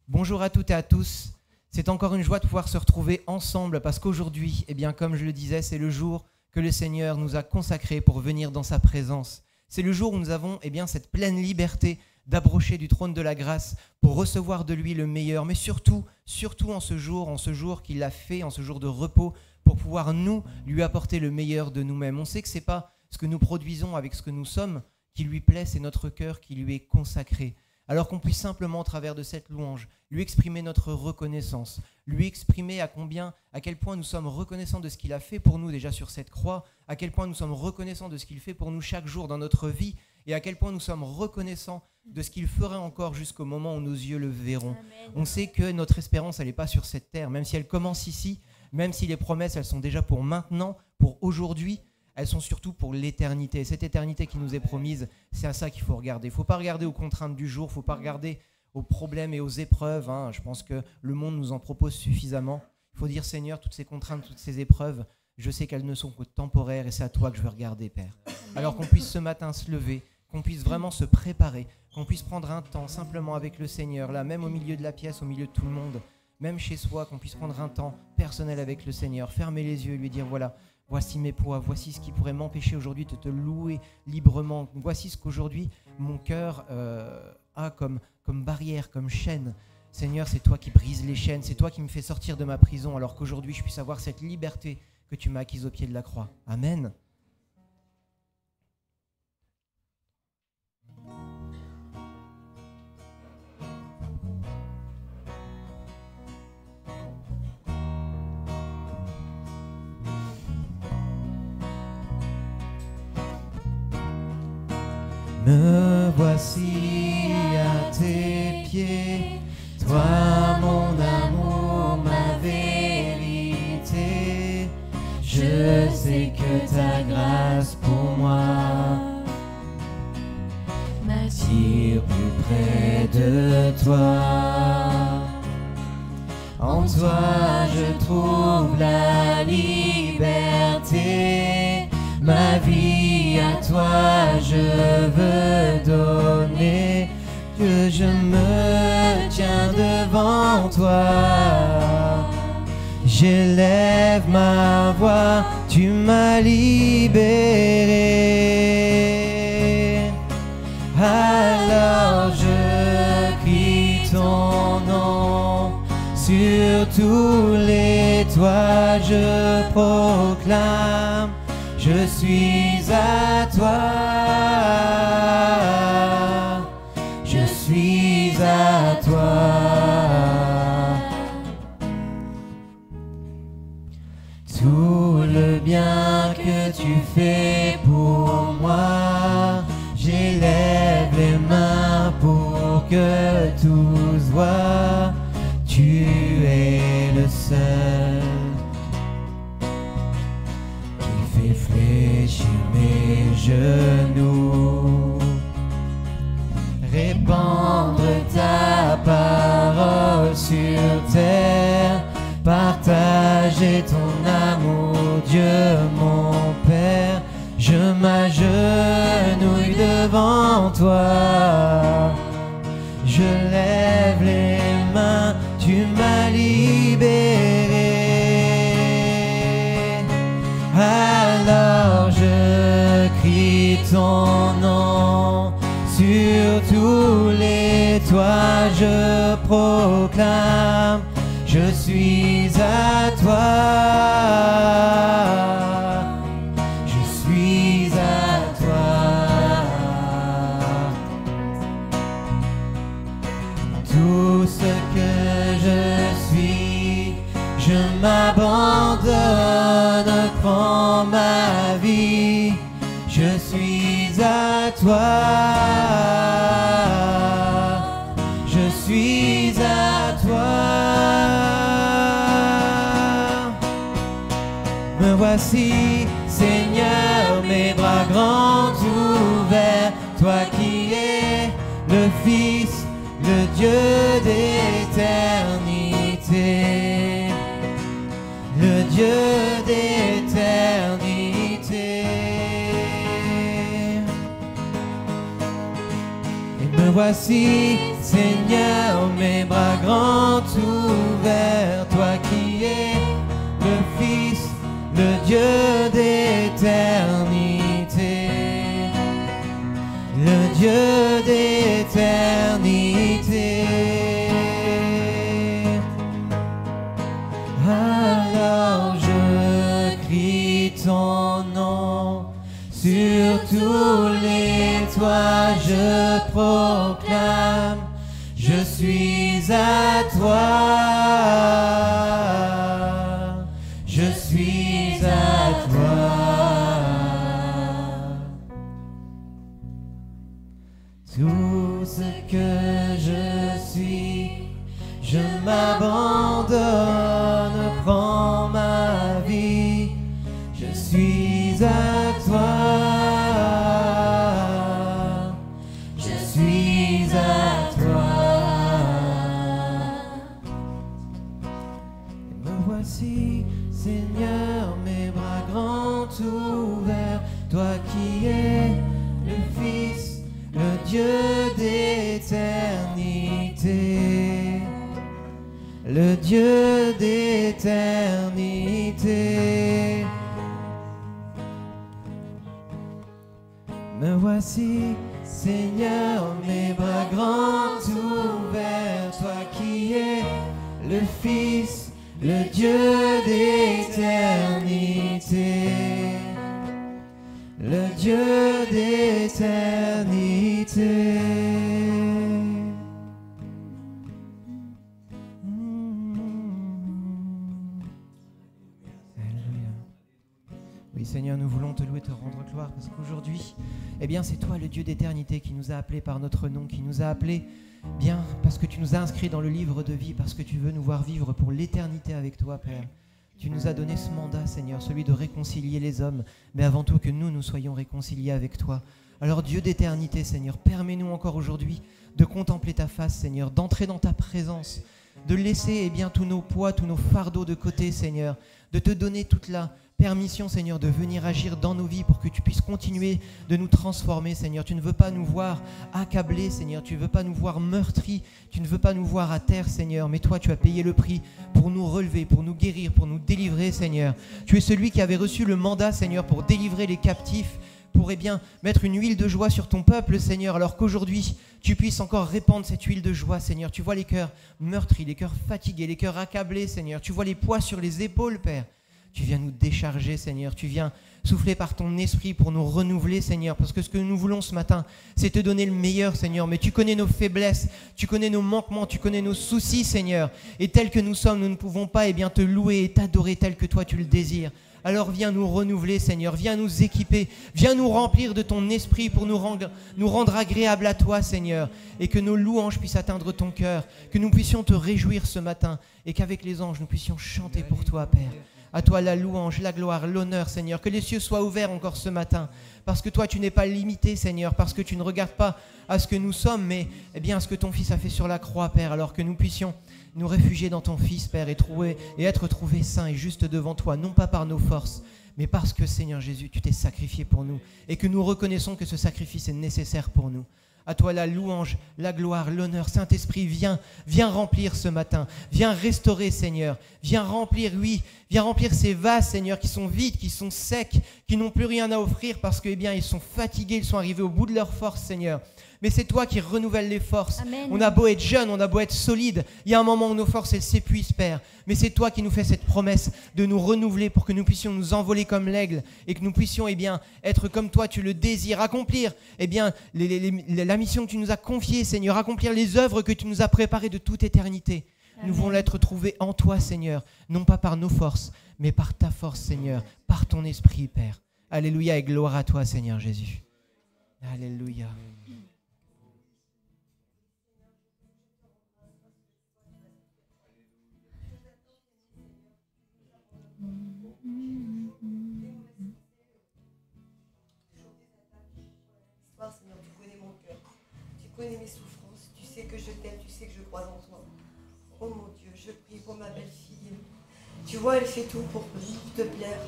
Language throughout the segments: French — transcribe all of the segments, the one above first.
Bonjour à toutes et à tous. C'est encore une joie de pouvoir se retrouver ensemble parce qu'aujourd'hui, comme je le disais, c'est le jour que le Seigneur nous a consacré pour venir dans sa présence. C'est le jour où nous avons cette pleine liberté d'approcher du trône de la grâce pour recevoir de lui le meilleur, mais surtout en ce jour qu'il a fait, en ce jour de repos, pour pouvoir nous lui apporter le meilleur de nous-mêmes. On sait que ce n'est pas ce que nous produisons avec ce que nous sommes qui lui plaît, c'est notre cœur qui lui est consacré. Alors qu'on puisse simplement, au travers de cette louange, lui exprimer notre reconnaissance, lui exprimer à quel point nous sommes reconnaissants de ce qu'il a fait pour nous déjà sur cette croix, à quel point nous sommes reconnaissants de ce qu'il fait pour nous chaque jour dans notre vie, et à quel point nous sommes reconnaissants de ce qu'il ferait encore jusqu'au moment où nos yeux le verront. Amen. On sait que notre espérance, elle n'est pas sur cette terre, même si elle commence ici, même si les promesses, elles sont déjà pour maintenant, pour aujourd'hui, elles sont surtout pour l'éternité. Et cette éternité qui nous est promise, c'est à ça qu'il faut regarder. Il ne faut pas regarder aux contraintes du jour, il ne faut pas regarder aux problèmes et aux épreuves. Je pense que le monde nous en propose suffisamment. Il faut dire, Seigneur, toutes ces contraintes, toutes ces épreuves, je sais qu'elles ne sont que temporaires et c'est à toi que je veux regarder, Père. Alors qu'on puisse ce matin se lever, qu'on puisse vraiment se préparer, qu'on puisse prendre un temps simplement avec le Seigneur, là, même au milieu de la pièce, au milieu de tout le monde, même chez soi, qu'on puisse prendre un temps personnel avec le Seigneur, fermer les yeux et lui dire, voilà, voici mes poids, voici ce qui pourrait m'empêcher aujourd'hui de te louer librement. Voici ce qu'aujourd'hui mon cœur a comme barrière, comme chaîne. Seigneur, c'est toi qui brises les chaînes, c'est toi qui me fais sortir de ma prison, alors qu'aujourd'hui je puisse avoir cette liberté que tu m'as acquise au pied de la croix. Amen. Me voici à tes pieds, toi mon amour, ma vérité. Je sais que ta grâce pour moi m'attire plus près de toi. En toi je trouve la liberté. Ma vie à toi je veux donner, que je me tiens devant toi. J'élève ma voix, tu m'as libéré. Alors je crie ton nom, sur tous les toits je proclame. Je suis à toi, je suis à toi. Tout le bien que tu fais pour moi, j'élève les mains pour que tous voient, tu es le seul. Fléchir mes genoux, répandre ta parole sur terre, partager ton amour, Dieu mon Père. Je m'agenouille devant toi, je lève les mains, tu m'as libéré. Alors je crie ton nom, sur tous les toits je proclame, je suis à toi, je suis à toi. Tout ce que je suis, je m'abandonne, prends ma vie, je suis à toi, je suis à toi. Me voici, Seigneur, mes bras grands ouverts, toi qui es le Fils, le Dieu d'éternité, le Dieu d'éternité. Et me voici, Seigneur, mes bras grands ouverts, toi qui es le Fils, le Dieu d'éternité, le Dieu d'éternité. Alors je crie ton nom, sur tous les toits je proclame, je suis à toi, je suis à toi. Tout ce que je suis, je m'abandonne, prends ma vie, je suis à toi, je suis à toi. Et me voici, Seigneur, mes bras grands ouverts, toi qui es le Fils, le Dieu d'éternité, le Dieu d'éternité. Me voici, Seigneur, mes bras grands ouverts, toi qui es le Fils, le Dieu d'éternité, le Dieu d'éternité. Oui, Seigneur, nous voulons te louer, te rendre gloire, parce qu'aujourd'hui, eh bien, c'est toi, le Dieu d'éternité, qui nous a appelés par notre nom, qui nous a appelés, bien, parce que tu nous as inscrits dans le livre de vie, parce que tu veux nous voir vivre pour l'éternité avec toi, Père. Tu nous as donné ce mandat, Seigneur, celui de réconcilier les hommes, mais avant tout que nous soyons réconciliés avec toi. Alors, Dieu d'éternité, Seigneur, permets-nous encore aujourd'hui de contempler ta face, Seigneur, d'entrer dans ta présence, de laisser, eh bien, tous nos poids, tous nos fardeaux de côté, Seigneur, de te donner toute la permission, Seigneur, de venir agir dans nos vies pour que tu puisses continuer de nous transformer, Seigneur. Tu ne veux pas nous voir accablés, Seigneur. Tu ne veux pas nous voir meurtris. Tu ne veux pas nous voir à terre, Seigneur. Mais toi, tu as payé le prix pour nous relever, pour nous guérir, pour nous délivrer, Seigneur. Tu es celui qui avait reçu le mandat, Seigneur, pour délivrer les captifs, pour bien mettre une huile de joie sur ton peuple, Seigneur, alors qu'aujourd'hui, tu puisses encore répandre cette huile de joie, Seigneur. Tu vois les cœurs meurtris, les cœurs fatigués, les cœurs accablés, Seigneur. Tu vois les poids sur les épaules, Père. Tu viens nous décharger, Seigneur. Tu viens souffler par ton esprit pour nous renouveler, Seigneur. Parce que ce que nous voulons ce matin, c'est te donner le meilleur, Seigneur. Mais tu connais nos faiblesses, tu connais nos manquements, tu connais nos soucis, Seigneur. Et tels que nous sommes, nous ne pouvons pas te louer et t'adorer tel que toi tu le désires. Alors viens nous renouveler, Seigneur. Viens nous équiper. Viens nous remplir de ton esprit pour nous rendre agréables à toi, Seigneur. Et que nos louanges puissent atteindre ton cœur. Que nous puissions te réjouir ce matin. Et qu'avec les anges, nous puissions chanter pour toi, Père. À toi la louange, la gloire, l'honneur, Seigneur. Que les cieux soient ouverts encore ce matin. Parce que toi, tu n'es pas limité, Seigneur. Parce que tu ne regardes pas à ce que nous sommes, mais bien à ce que ton Fils a fait sur la croix, Père. Alors que nous puissions nous réfugier dans ton Fils, Père, et être trouvés saints et justes devant toi. Non pas par nos forces, mais parce que, Seigneur Jésus, tu t'es sacrifié pour nous. Et que nous reconnaissons que ce sacrifice est nécessaire pour nous. À toi la louange, la gloire, l'honneur. Saint-Esprit, viens remplir ce matin. Viens restaurer, Seigneur. Viens remplir ces vases, Seigneur, qui sont vides, qui sont secs, qui n'ont plus rien à offrir parce que, ils sont fatigués, ils sont arrivés au bout de leur force, Seigneur. Mais c'est toi qui renouvelles les forces. Amen. On a beau être jeune, on a beau être solide. Il y a un moment où nos forces, elles s'épuisent, Père. Mais c'est toi qui nous fais cette promesse de nous renouveler pour que nous puissions nous envoler comme l'aigle et que nous puissions, être comme toi, tu le désires. Accomplir, la mission que tu nous as confiée, Seigneur. Accomplir les œuvres que tu nous as préparées de toute éternité. Amen. Nous voulons l'être trouvés en toi, Seigneur. Non pas par nos forces, mais par ta force, Seigneur. Par ton esprit, Père. Alléluia et gloire à toi, Seigneur Jésus. Alléluia. Seigneur, tu connais mon cœur, tu connais mes souffrances, tu sais que je t'aime, tu sais que je crois en toi. Oh mon Dieu, je prie pour ma belle-fille. Tu vois, elle fait tout pour te plaire.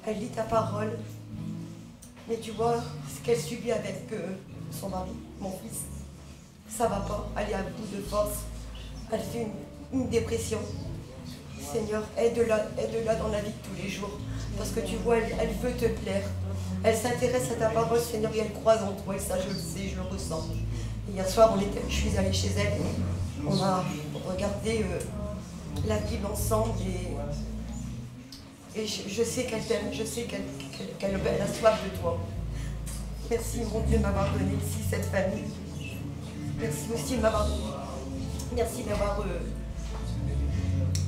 Elle lit ta parole. Mais tu vois ce qu'elle subit avec son mari, mon fils. ça va pas, elle est à bout de force, elle fait une dépression. Seigneur, aide-la dans la vie de tous les jours, parce que tu vois, elle veut te plaire. Elle s'intéresse à ta parole, Seigneur, et elle croise en toi, et ça je le sais, je le ressens. Et hier soir, je suis allée chez elle, on a regardé la Bible ensemble, et je sais qu'elle t'aime, je sais qu'elle a soif de toi. Merci mon Dieu de m'avoir donné ici cette famille. Merci aussi de m'avoir... Merci d'avoir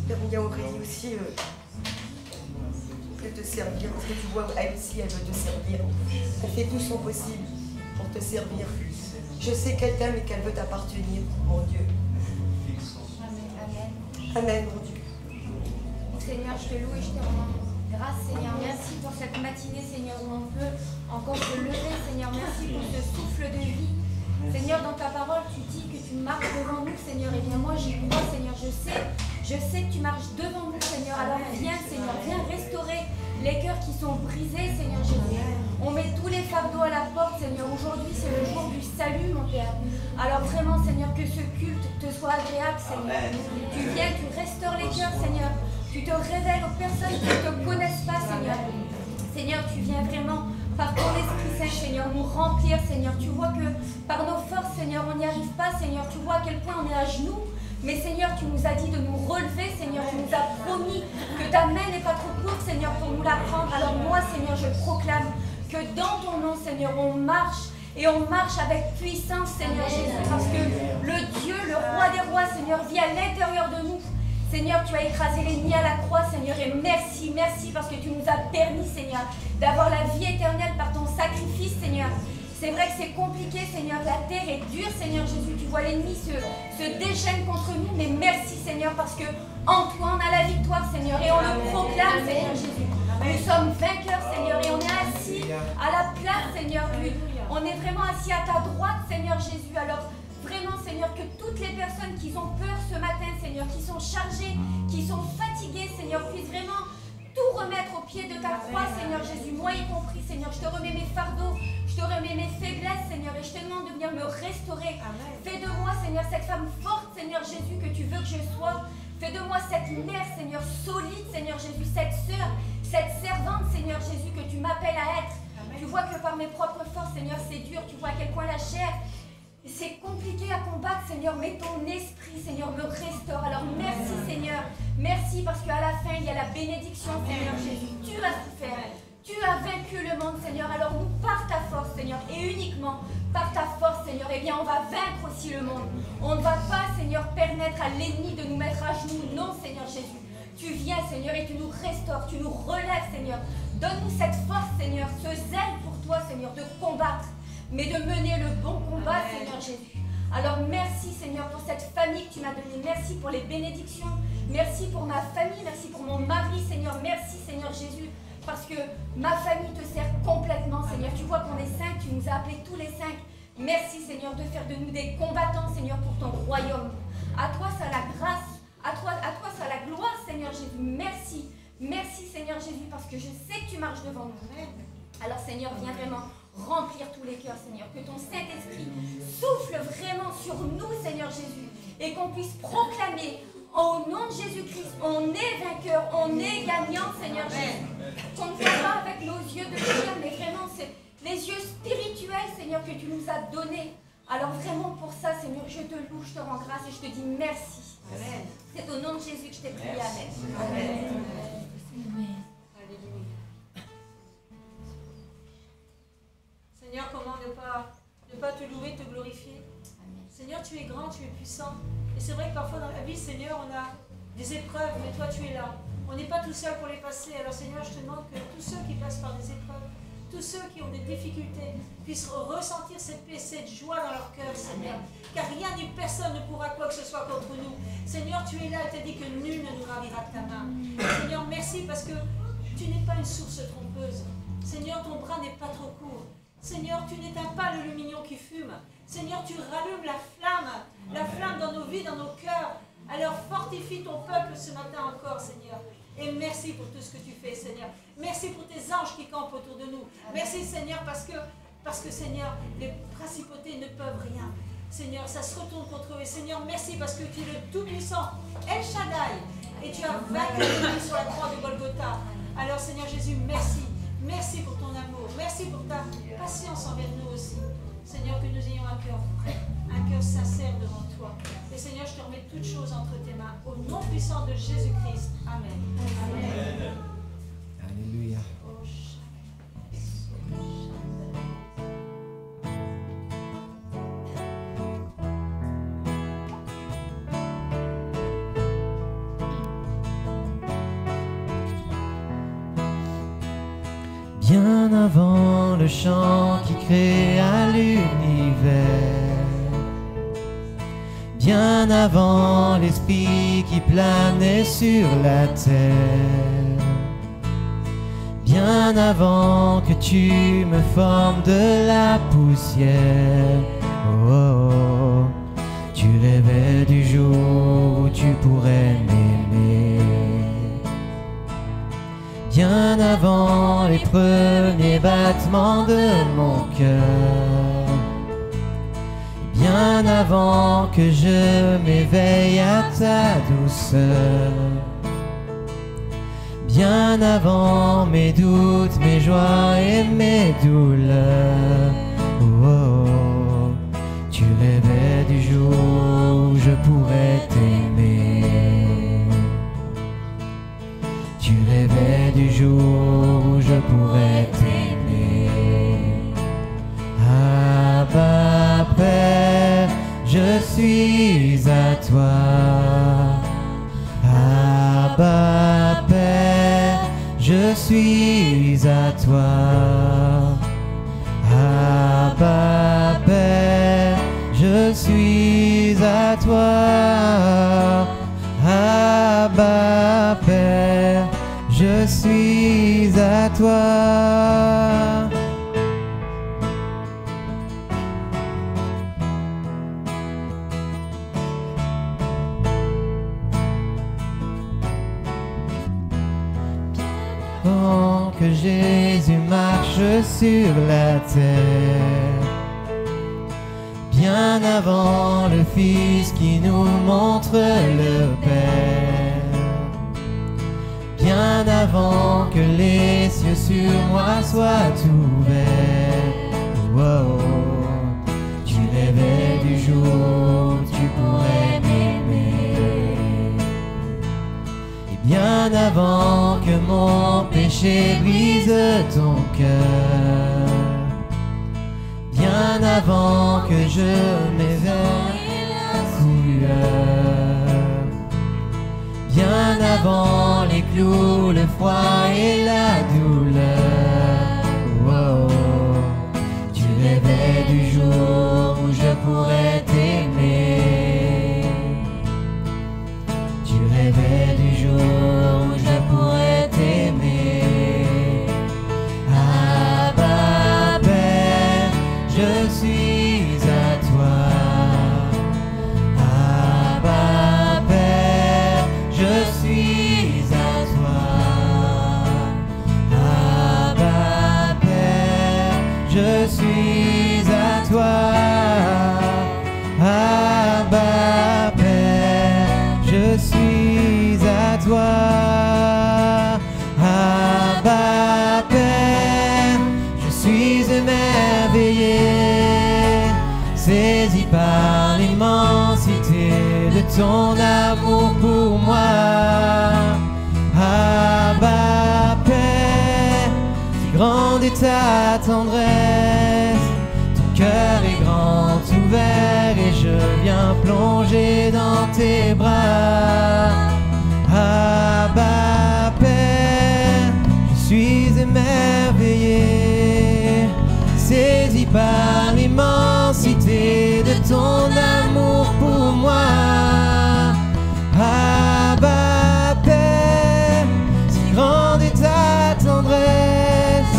permis à Aurélie aussi de te servir. Parce que tu vois, elle aussi, elle veut te servir. Elle fait tout son possible pour te servir. Je sais qu'elle t'aime et qu'elle veut t'appartenir, mon Dieu. Amen. Amen, mon Dieu. Seigneur, je te loue et je te rends grâce, Seigneur. Merci pour cette matinée, Seigneur, où on peut encore se lever, Seigneur. Merci pour ce souffle de vie. Seigneur, dans ta parole, tu dis que tu marches devant nous, Seigneur. Et bien moi, j'y crois, Seigneur. Je sais que tu marches devant nous, Seigneur. Alors viens, Seigneur, viens restaurer les cœurs qui sont brisés, Seigneur Jésus. On met tous les fardeaux à la porte, Seigneur. Aujourd'hui, c'est le jour du salut, mon Père. Alors vraiment, Seigneur, que ce culte te soit agréable, Seigneur. Tu viens, tu restaures les cœurs, Seigneur. Tu te révèles aux personnes qui ne te connaissent pas, Seigneur. Seigneur, tu viens vraiment, par ton Esprit Saint, Seigneur, nous remplir, Seigneur. Tu vois que par nos forces, Seigneur, on n'y arrive pas, Seigneur. Tu vois à quel point on est à genoux. Mais Seigneur, tu nous as dit de nous relever, Seigneur. Tu nous as promis que ta main n'est pas trop courte, Seigneur, pour nous la prendre. Alors moi, Seigneur, je proclame que dans ton nom, Seigneur, on marche. Et on marche avec puissance, Seigneur Jésus. Parce que le Dieu, le roi des rois, Seigneur, vit à l'intérieur de nous. Seigneur, tu as écrasé l'ennemi à la croix, Seigneur, et merci, merci parce que tu nous as permis, Seigneur, d'avoir la vie éternelle par ton sacrifice, Seigneur. C'est vrai que c'est compliqué, Seigneur, la terre est dure, Seigneur Jésus, tu vois l'ennemi se déchaîne contre nous, mais merci, Seigneur, parce que en toi, on a la victoire, Seigneur, et on le proclame, Seigneur Jésus. Nous sommes vainqueurs, Seigneur, et on est assis à la place, Seigneur, on est vraiment assis à ta droite, Seigneur Jésus, alors... Vraiment, Seigneur, que toutes les personnes qui ont peur ce matin, Seigneur, qui sont chargées, qui sont fatiguées, Seigneur, puissent vraiment tout remettre au pied de ta croix, Seigneur Jésus, moi y compris, Seigneur. Je te remets mes fardeaux, je te remets mes faiblesses, Seigneur, et je te demande de venir me restaurer. Amen. Fais de moi, Seigneur, cette femme forte, Seigneur Jésus, que tu veux que je sois. Fais de moi cette mère, Seigneur, solide, Seigneur Jésus, cette sœur, cette servante, Seigneur Jésus, que tu m'appelles à être. Amen. Tu vois que par mes propres forces, Seigneur, c'est dur. Tu vois à quel point la chair... C'est compliqué à combattre, Seigneur, mais ton esprit, Seigneur, me restaure. Alors merci, Seigneur. Merci parce qu'à la fin, il y a la bénédiction, Seigneur Jésus. Tu as souffert. Tu as vaincu le monde, Seigneur. Alors nous, par ta force, Seigneur, et uniquement par ta force, Seigneur, eh bien, on va vaincre aussi le monde. On ne va pas, Seigneur, permettre à l'ennemi de nous mettre à genoux. Non, Seigneur Jésus. Tu viens, Seigneur, et tu nous restaures. Tu nous relèves, Seigneur. Donne-nous cette force, Seigneur, ce zèle pour toi, Seigneur, de combattre, mais de mener le bon combat, Amen. Seigneur Jésus. Alors merci, Seigneur, pour cette famille que tu m'as donnée. Merci pour les bénédictions. Merci pour ma famille. Merci pour mon mari, Seigneur. Merci, Seigneur Jésus, parce que ma famille te sert complètement, Seigneur. Tu vois qu'on est 5, tu nous as appelés tous les 5. Merci, Seigneur, de faire de nous des combattants, Seigneur, pour ton royaume. À toi, ça la grâce. À toi, ça la gloire, Seigneur Jésus. Merci. Merci, Seigneur Jésus, parce que je sais que tu marches devant nous. Alors, Seigneur, viens vraiment remplir tous les cœurs, Seigneur. Que ton Saint-Esprit souffle vraiment sur nous, Seigneur Jésus. Et qu'on puisse proclamer, au nom de Jésus-Christ, on est vainqueur, on est gagnant, Seigneur Jésus. Qu'on ne voit pas avec nos yeux de chair, mais vraiment, c'est les yeux spirituels, Seigneur, que tu nous as donnés. Alors vraiment pour ça, Seigneur, je te loue, je te rends grâce et je te dis merci. Amen. C'est au nom de Jésus que je t'ai prié. Amen. Amen. Amen. Seigneur, comment ne pas te louer, te glorifier. Amen. Seigneur, tu es grand, tu es puissant. Et c'est vrai que parfois dans la vie, Seigneur, on a des épreuves, mais toi, tu es là. On n'est pas tout seul pour les passer. Alors, Seigneur, je te demande que tous ceux qui passent par des épreuves, tous ceux qui ont des difficultés, puissent ressentir cette paix, cette joie dans leur cœur, Seigneur. Car rien ni personne ne pourra quoi que ce soit contre nous. Seigneur, tu es là et tu as dit que nul ne nous ravira de ta main. Seigneur, merci parce que tu n'es pas une source trompeuse. Seigneur, ton bras n'est pas trop court. Seigneur, tu n'éteins pas le lumignon qui fume. Seigneur, tu rallumes la flamme dans nos vies, dans nos cœurs. Alors fortifie ton peuple ce matin encore, Seigneur. Et merci pour tout ce que tu fais, Seigneur. Merci pour tes anges qui campent autour de nous. Merci, Seigneur, parce que Seigneur, les principautés ne peuvent rien. Seigneur, ça se retourne contre eux. Et Seigneur, merci parce que tu es le Tout-Puissant, El Shaddai, et tu as vaincu l'ennemi sur la croix de Golgotha. Alors Seigneur Jésus, merci. Merci pour ton amour. Merci pour ta patience envers nous aussi. Seigneur, que nous ayons un cœur vrai, un cœur sincère devant toi. Et Seigneur, je te remets toutes choses entre tes mains. Au nom puissant de Jésus-Christ. Amen. Amen. Alléluia. Bien avant le chant qui créa l'univers, bien avant l'esprit qui planait sur la terre, bien avant que tu me formes de la poussière, oh, oh, oh, tu rêvais du jour où tu pourrais m'aimer. Bien avant les premiers battements de mon cœur, bien avant que je m'éveille à ta douceur, bien avant mes doutes, mes joies et mes douleurs, oh, oh, oh, tu rêvais du jour où je pourrais t'aimer. Tu rêvais du jour où je pourrais t'aimer. Abba Père, je suis à toi. Abba Père, je suis à toi. Abba Père, je suis à toi. Abba Père, je suis à toi. Avant que Jésus marche sur la terre, bien avant le Fils qui nous montre le Père, bien avant que les cieux sur moi soient ouverts, oh, oh, oh, tu rêvais du jour où tu pourrais m'aimer. Et bien avant que mon péché brise ton cœur, bien avant que je m'éveille la couleur, bien avant les clous, le froid et la douleur, oh, oh, oh, tu rêvais du jour où je pourrais t'aimer. Tu rêvais du jour où je pourrais t'aimer. Abba Père, je suis à toi. Abba Père, je suis à toi. Abba Père, je suis à toi. Abba Père, je suis à toi. Abba Père, je suis émerveillé, saisi par l'immensité de ton amour pour moi. Abba Père, si grande est ta tendresse, ton cœur est grand ouvert et je viens plonger dans tes bras. Abba Père, je suis émerveillé, saisi par l'immensité de ton amour pour moi. Abba Père, si grande est ta tendresse,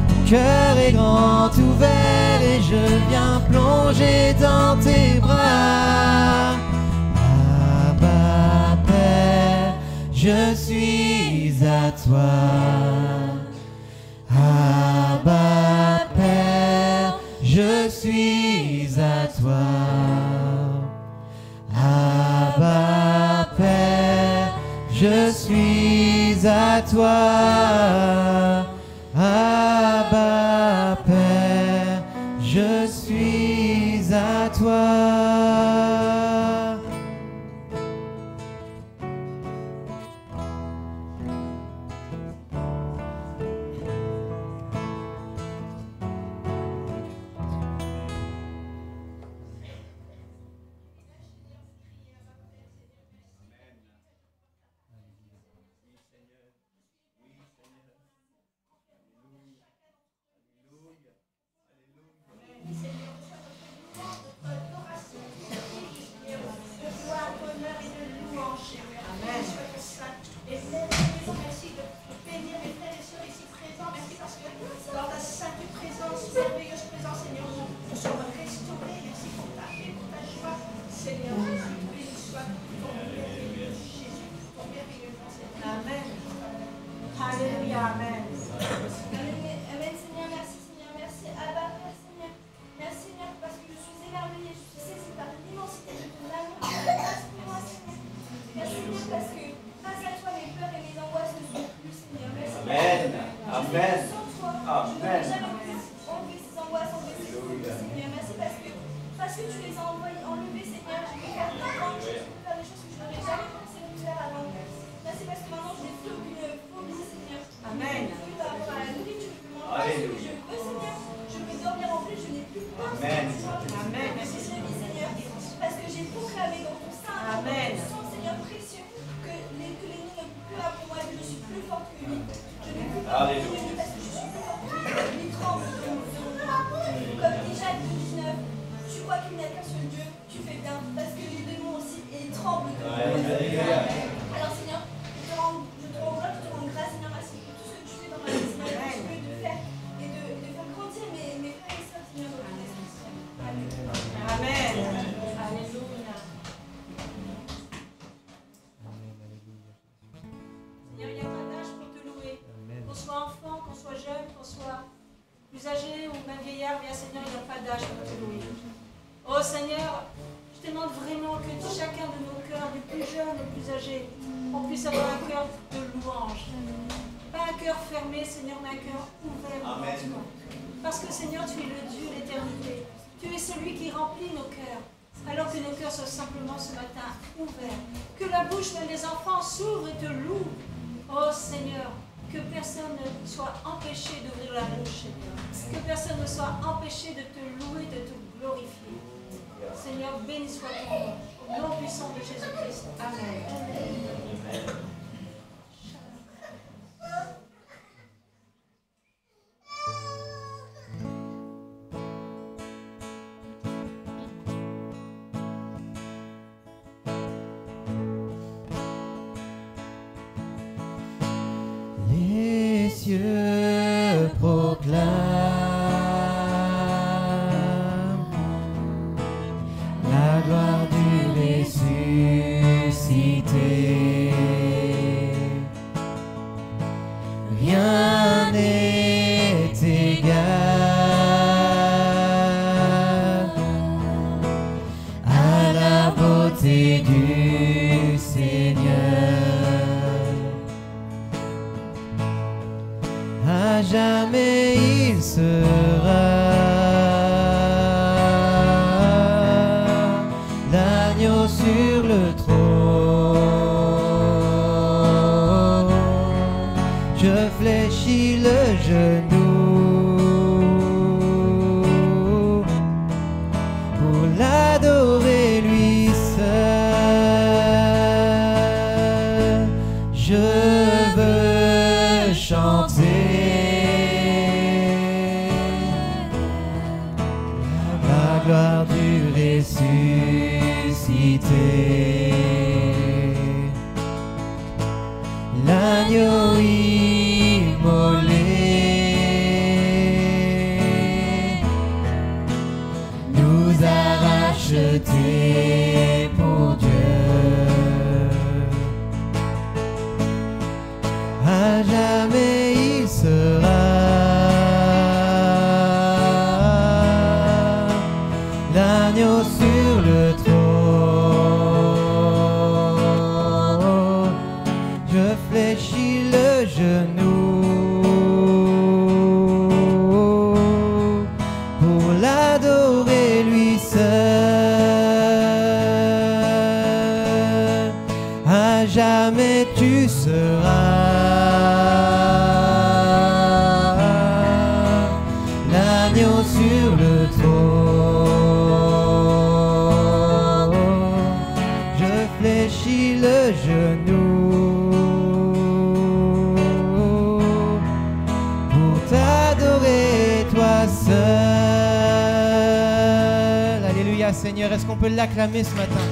ton cœur est grand ouvert et je viens plonger dans tes bras. Abba Père, je suis à toi. Abba Père, je suis à toi. je suis à toi. Abba Père, je suis à toi. Empêché de te louer, de te glorifier. Seigneur, béni soit ton nom, au nom puissant de Jésus-Christ. Amen. Les cieux proclament la gloire du ressuscité. Rien n'est égal à la beauté du Seigneur. À jamais il sera l'agneau sur le trône. Je fléchis le genou pour l'adorer lui seul. Je veux chanter la gloire du ressuscité. L'agneau immolé nous a rachetés pour Dieu. À jamais il sera l'agneau sur le jamais tu seras l'agneau sur le trône. Je fléchis le genou pour t'adorer toi seul. Alléluia Seigneur, est-ce qu'on peut l'acclamer ce matin?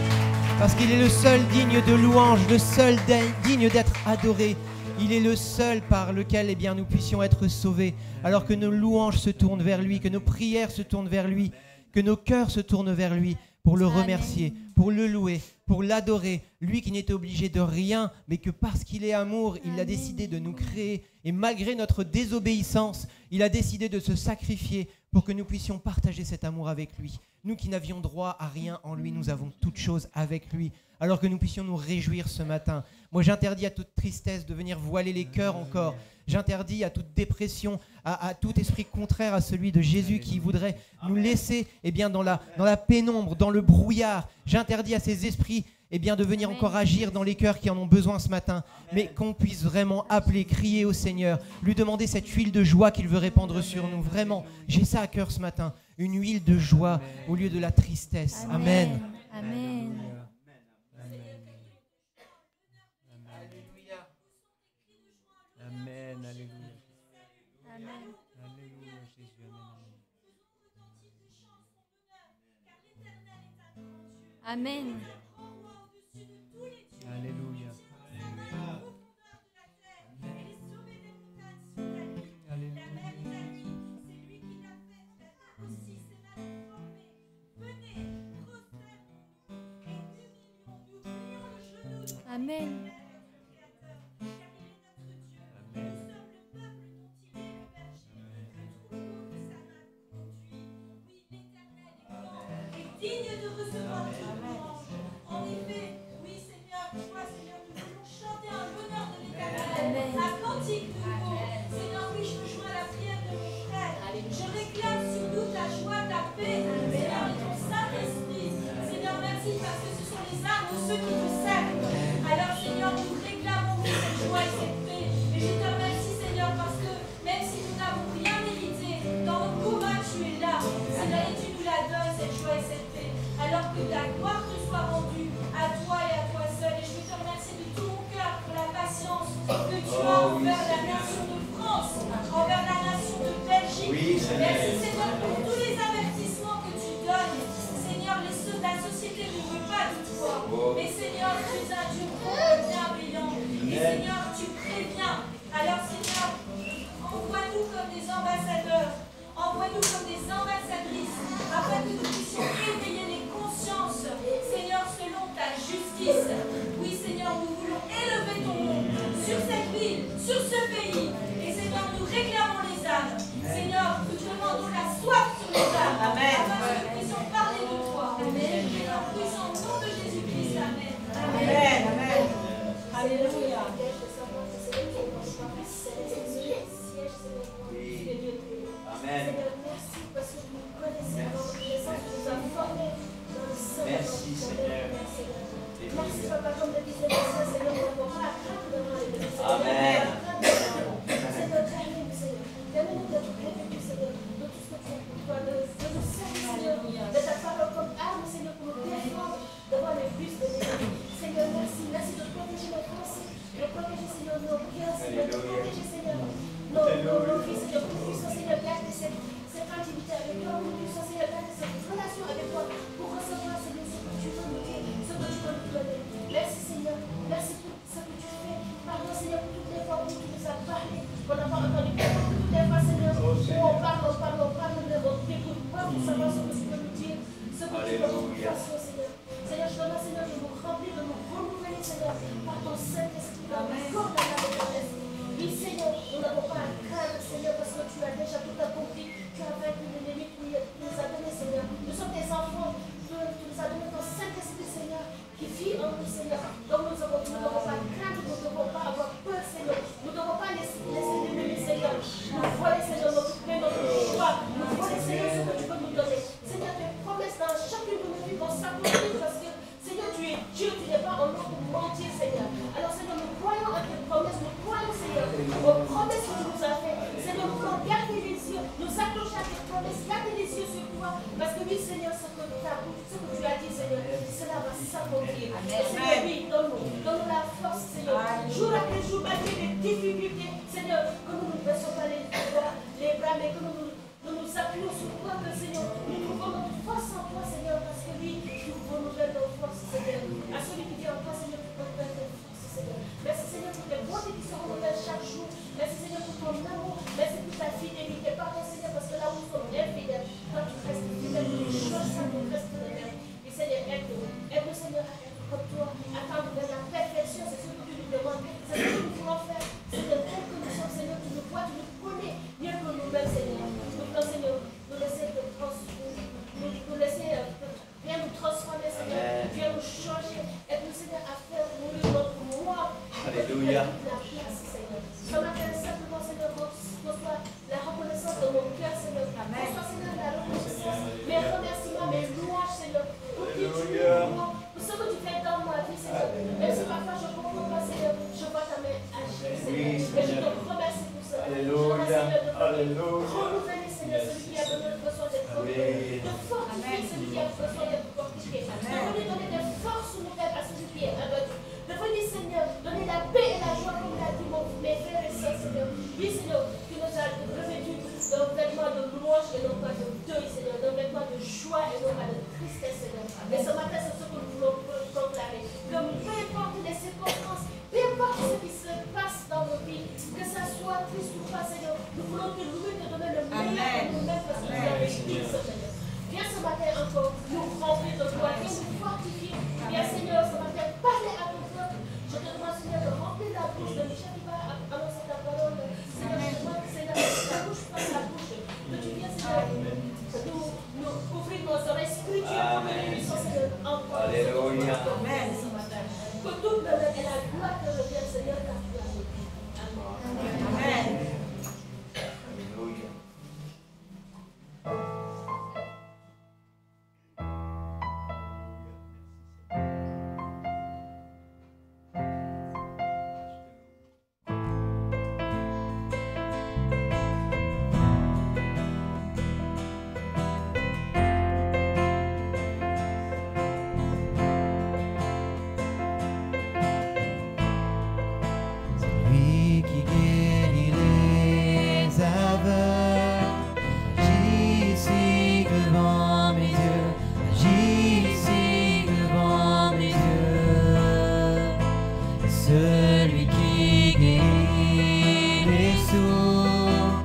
Parce qu'il est le seul digne de louange, le seul digne d'être adoré. Il est le seul par lequel nous puissions être sauvés. Alors que nos louanges se tournent vers lui, que nos prières se tournent vers lui, que nos cœurs se tournent vers lui pour le remercier, pour le louer, pour l'adorer. Lui qui n'était obligé de rien, mais que parce qu'il est amour, il a décidé de nous créer. Et malgré notre désobéissance, il a décidé de se sacrifier pour que nous puissions partager cet amour avec lui. Nous qui n'avions droit à rien en lui, nous avons toutes choses avec lui. Alors que nous puissions nous réjouir ce matin. Moi, j'interdis à toute tristesse de venir voiler les cœurs encore. J'interdis à toute dépression, à tout esprit contraire à celui de Jésus qui voudrait nous laisser dans la pénombre, dans le brouillard. J'interdis à ces esprits de venir encore agir dans les cœurs qui en ont besoin ce matin. Mais qu'on puisse vraiment appeler, crier au Seigneur, lui demander cette huile de joie qu'il veut répandre sur nous. Vraiment, j'ai ça à cœur ce matin. Une huile de joie au lieu de la tristesse. Amen. Amen. Amen, alléluia. Amen. Alléluia, Jésus, Amen. Alléluia. Amen. Digne de recevoir toute louange. En effet, oui Seigneur, toi Seigneur, nous voulons chanter en l'honneur de l'Éternel, un cantique nouveau. Seigneur, oui, je me joins à la prière de mon frère. Je réclame sur nous ta joie, ta paix, Seigneur, et ton Saint-Esprit. Seigneur, merci parce que ce sont les armes de ceux qui te servent. Alors Seigneur, nous réclamons cette joie et cette paix. Et je te remercie Seigneur parce que même si nous n'avons rien mérité, dans nos combats tu es là. Seigneur, et tu nous la donnes cette joie et cette paix. Alors que ta gloire te soit rendue à toi et à toi seul. Et je veux te remercier de tout mon cœur pour la patience que tu as envers la nation de France, envers la nation de Belgique. Oui, merci Seigneur pour tous les avertissements que tu donnes. Seigneur, la société ne veut pas de toi. Mais Seigneur, tu es un Dieu bon et bienveillant. Et Seigneur, tu préviens. Alors Seigneur, envoie-nous comme des ambassadeurs. Envoie-nous comme des ambassadrices, afin que nous puissions éveiller les consciences, Seigneur, selon ta justice. Oui, Seigneur, nous voulons élever ton nom sur cette ville, sur ce pays. Et Seigneur, nous réclamons les âmes. Seigneur, nous demandons la soif sur les âmes. Amen. Afin que nous puissions parler de toi. Amen. En puissant nom de Jésus-Christ. Amen. Amen. Amen. Alléluia. Amen. Seigneur, merci parce que vous nous connaissez dans notre naissance, vous nous avez formés dans le sang. Merci, Seigneur. Merci, Papa, comme le disait le Seigneur, nous n'avons pas à craindre devant les Seigneur. Amen. Seigneur, permets-nous, Seigneur. Permets-nous d'être revêtus, Seigneur, de tout ce que tu as pour toi, de nous servir, Seigneur, de ta parole comme arme, Seigneur, pour nous défendre devant les bus de l'ennemi. Seigneur, merci. Merci de protéger nos pensées, de protéger, Seigneur, nos cœurs, Seigneur, de protéger, Seigneur, nos vies, Seigneur, pour que nous puissions, Seigneur, garder cette intimité avec toi, pour que nous puissions, Seigneur, garder cette relation avec toi, pour recevoir, Seigneur, ce que tu veux nous dire, ce que tu veux nous donner. Merci, Seigneur. Merci pour ce que tu fais. Pardon, Seigneur, pour toutes les fois où tu nous as parlé. On n'a pas entendu parler pour toutes les fois, Seigneur, où on parle, mais on n'écoute pas pour savoir ce que tu veux nous dire, ce que tu veux nous faire, Seigneur. Seigneur, je te demande, Seigneur, de nous remplir, de nous renouveler, Seigneur, par ton Saint-Esprit, dans le corps de la Éternelle. Oui, Seigneur, nous n'avons pas à craindre, Seigneur, parce que tu as déjà tout accompli. Tu as vaincu l'ennemi qui nous a donné, Seigneur. Nous sommes tes enfants. Tu nous as donné ton Saint-Esprit, Seigneur, qui vit en nous, Seigneur. Donc nous ne devons pas craindre, nous ne devons pas avoir peur, Seigneur. Nous ne devons pas laisser l'ennemi, Seigneur, nous voler, Seigneur, notre paix, notre joie. Nous voler, Seigneur, ce que tu veux nous donner. Seigneur, tes promesses dans chacune de nos vies vont s'accomplir parce que, Seigneur, tu es Dieu, tu n'es pas un homme pour mentir, Seigneur. Alors, s'accomplir. Seigneur, oui, donne-nous la force, Seigneur. Jour après jour, malgré les difficultés, Seigneur, que nous ne baissons pas les bras, mais que nous nous appuyons sur toi, que Seigneur, nous trouvons notre force en toi, Seigneur, parce que oui, tu renouvelles nos forces, Seigneur. À celui qui vient en toi, Seigneur, tu renouvelles nos forces, Seigneur. Merci, Seigneur, pour les bontés qui se renouvellent chaque jour. Merci, Seigneur, pour ton amour. Merci pour ta fidélité. Pardon, Seigneur, parce que là où nous sommes infidèles, toi, tu restes fidèle. Nous choses, ça nous reste de même. Et Seigneur, aide-nous. Aide-nous, Seigneur, à être comme toi, à tendre vers la perfection. C'est ce que tu nous demandes. C'est ce que nous voulons faire. Seigneur, tel que nous sommes, Seigneur, tu nous vois, tu nous connais mieux que nous-mêmes, Seigneur. Donc, Seigneur, nous laisser te transformer. Nous laisser viens nous transformer, Seigneur. Viens nous changer. Aide-nous, Seigneur, à faire mourir notre moi. Alléluia. La place, Seigneur. Ce matin, simplement, Seigneur, reçois la reconnaissance de mon cœur, Seieur. Reçois, Seigneur, la reconnaissance, mes remerciements, mes louanges, Seigneur. Pour qui tu es, pour ce que tu fais dans ma vie, Seigneur. Même si parfois je ne comprends pas, Seigneur, je vois ta main agir, Seigneur. Et je te remercie pour ça. Alléluia. Alléluia. Renouveler, Seigneur, celui qui a besoin d'être renouvelé. De fortifier celui qui a besoin d'être fortifié. De venir donner des forces nouvelles à celui qui est aveugle. De venir, Seigneur, donner la paix et la joie, comme l'a dit mes frères et sœurs, Seigneur. Oui, Seigneur, tu nous as revêtus d'un vêtement de louange et non pas de deuil, Seigneur, d'un vêtement de joie et non pas de tristesse, Seigneur. Et ce matin, c'est ce que nous voulons proclamer. Que peu importe les circonstances, peu importe ce qui se passe dans nos vies, que ça soit triste ou pas, Seigneur, nous voulons te louer, te donner le meilleur de nous-mêmes parce que nous avons dit, Seigneur. Viens ce matin encore nous remplir de toi, viens nous fortifier. Viens, Seigneur, ce matin, parler à ton peuple. Je te demande, Seigneur, de remplir la bouche de Michel qui va annoncer ta parole. Seigneur, je te demande, Seigneur, que ta bouche passe la bouche. Que tu viennes, Seigneur, nous ouvrir nos oreilles spirituelles pour que nous puissions, Seigneur, entendre. Alléluia. Amen. Ce matin. Que toute l'honneur et la gloire te reviennent, Seigneur, car tu as dit. Amen. Amen. Alléluia. Lui qui guérit les aveugles, agis ici devant mes yeux, agis ici devant mes yeux. Et celui qui guérit les sourds,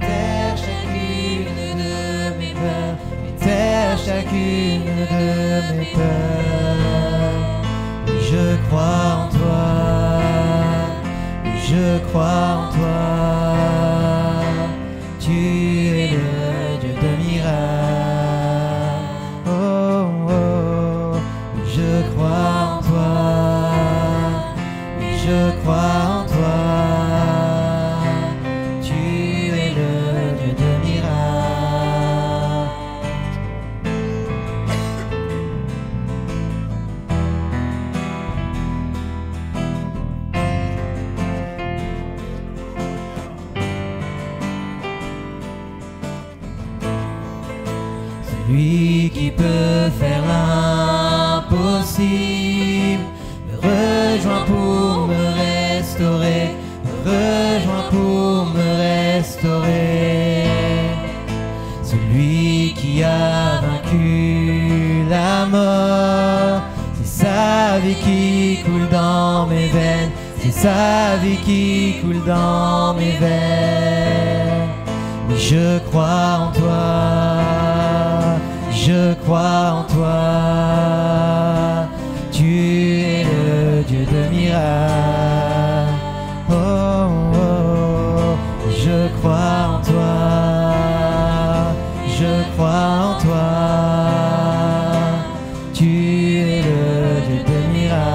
terre chacune de mes peurs, terre chacune de mes peurs. Oui, je crois en toi. Je crois en toi, tu es le Dieu de miracles. Oh, oh, oui, je crois en toi, oui, je crois en toi, tu es le Dieu de miracles. Lui qui peut faire l'impossible me rejoint pour me restaurer, me rejoint pour me restaurer. Celui qui a vaincu la mort, c'est sa vie qui coule dans mes veines, c'est sa vie qui coule dans mes veines. Oui, je crois en toi, je crois en toi, tu es le Dieu de miracles. Oh, oh, je crois en toi, je crois en toi, tu es le Dieu de miracles.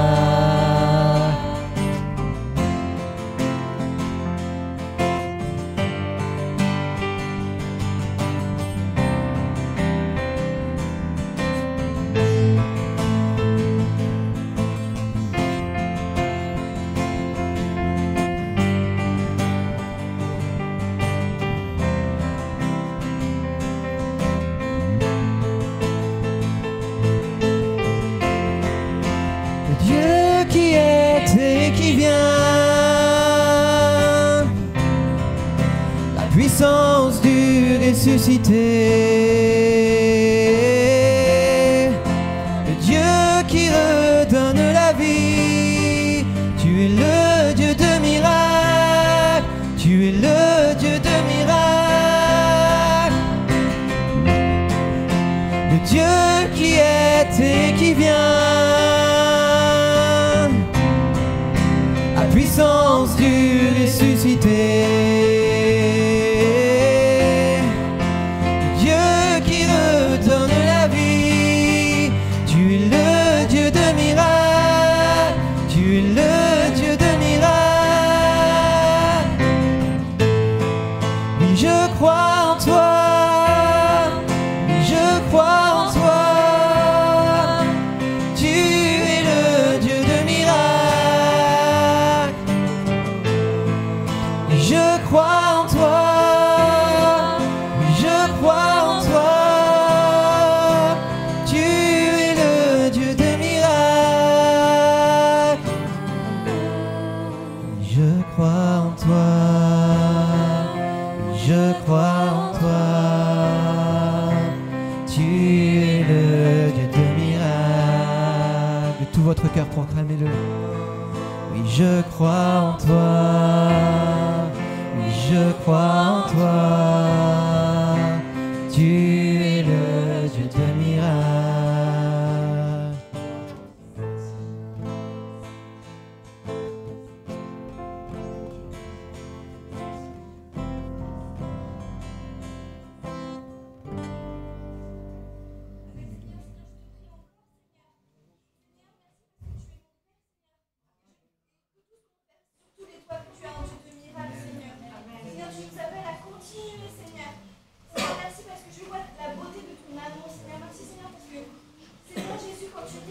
ressuscité, le Dieu qui redonne la vie. Tu es le Dieu de miracles, tu es le Dieu de miracles, le Dieu qui est et qui vient, à puissance du ressuscité. Votre cœur, proclamez-le. Oui, je crois en toi. Oui, je crois en toi. Tu es le Dieu de miracles.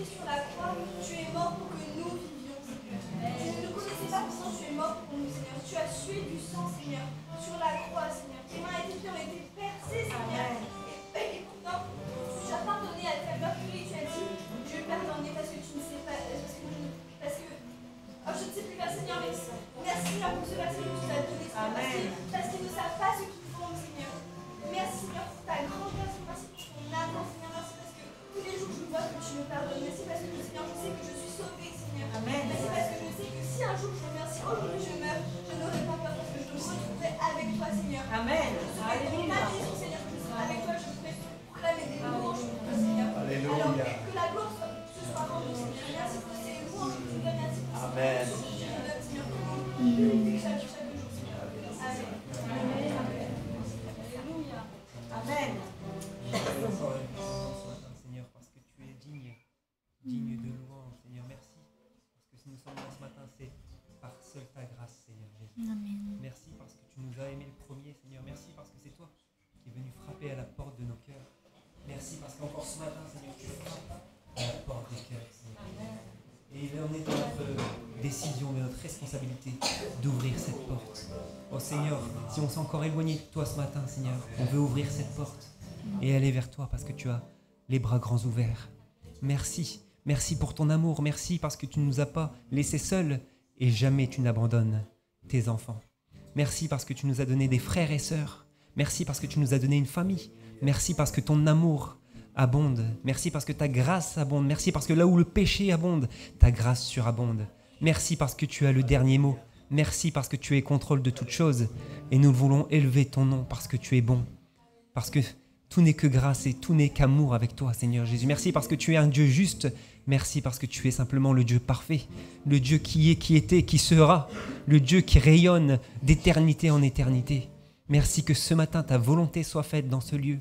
Sur la croix, tu es mort pour que nous vivions, Seigneur. Tu ne nous connaissais pas, pourtant tu es mort pour nous, Seigneur. Tu as sué du sang, Seigneur, sur la croix, Seigneur. Tes mains étaient ont été percées, Seigneur. Et pourtant, tu as pardonné à ta mère, et tu as dit, je vais pardonner parce que tu ne sais pas, parce que je ne sais plus faire, Seigneur, mais merci, Seigneur, pour ce verset que tu as donné, Seigneur, parce qu'ils ne savent pas ce qu'ils font, Seigneur. Merci, Seigneur, pour ta grandeur, merci pour ton amour, Seigneur, merci parce que tous les jours je vois que tu me pardonnes. Merci parce que Seigneur, je sais que je suis sauvée, Seigneur. Amen. Merci parce que je sais que si un jour je meurs, si aujourd'hui je meurs, je n'aurai pas peur parce que je me retrouverai avec toi, Seigneur. Amen. Je serai dans ma maison, Seigneur, que je serai avec toi, je pourrai proclamer des louanges pour toi, Seigneur. Alléluia. Alors que la gloire se soit rendue, Seigneur. Merci pour ces louanges que tu donnes, merci pour ces louanges que tu donnes, Seigneur. Chaque jour, Seigneur. Amen. Amen. Alléluia. Amen. Seigneur, parce que tu es digne de louange, Seigneur, merci. Parce que si nous sommes là ce matin, c'est par seule ta grâce, Seigneur Jésus. Amen. Merci parce que tu nous as aimés le premier, Seigneur. Merci parce que c'est toi qui es venu frapper à la porte de nos cœurs. Merci parce qu'encore ce matin, Seigneur, tu frappes à la porte des cœurs, Seigneur. Et il en est de notre décision, de notre responsabilité d'ouvrir cette porte. Oh Seigneur, si on s'est encore éloigné de toi ce matin, Seigneur, on veut ouvrir cette porte et aller vers toi parce que tu as les bras grands ouverts. Merci, merci pour ton amour, merci parce que tu ne nous as pas laissés seuls et jamais tu n'abandonnes tes enfants. Merci parce que tu nous as donné des frères et sœurs. Merci parce que tu nous as donné une famille. Merci parce que ton amour abonde. Merci parce que ta grâce abonde. Merci parce que là où le péché abonde, ta grâce surabonde. Merci parce que tu as le dernier mot. Merci parce que tu es contrôle de toutes choses. Et nous voulons élever ton nom parce que tu es bon. Parce que tout n'est que grâce et tout n'est qu'amour avec toi, Seigneur Jésus. Merci parce que tu es un Dieu juste. Merci parce que tu es simplement le Dieu parfait. Le Dieu qui est, qui était, qui sera. Le Dieu qui rayonne d'éternité en éternité. Merci que ce matin, ta volonté soit faite dans ce lieu.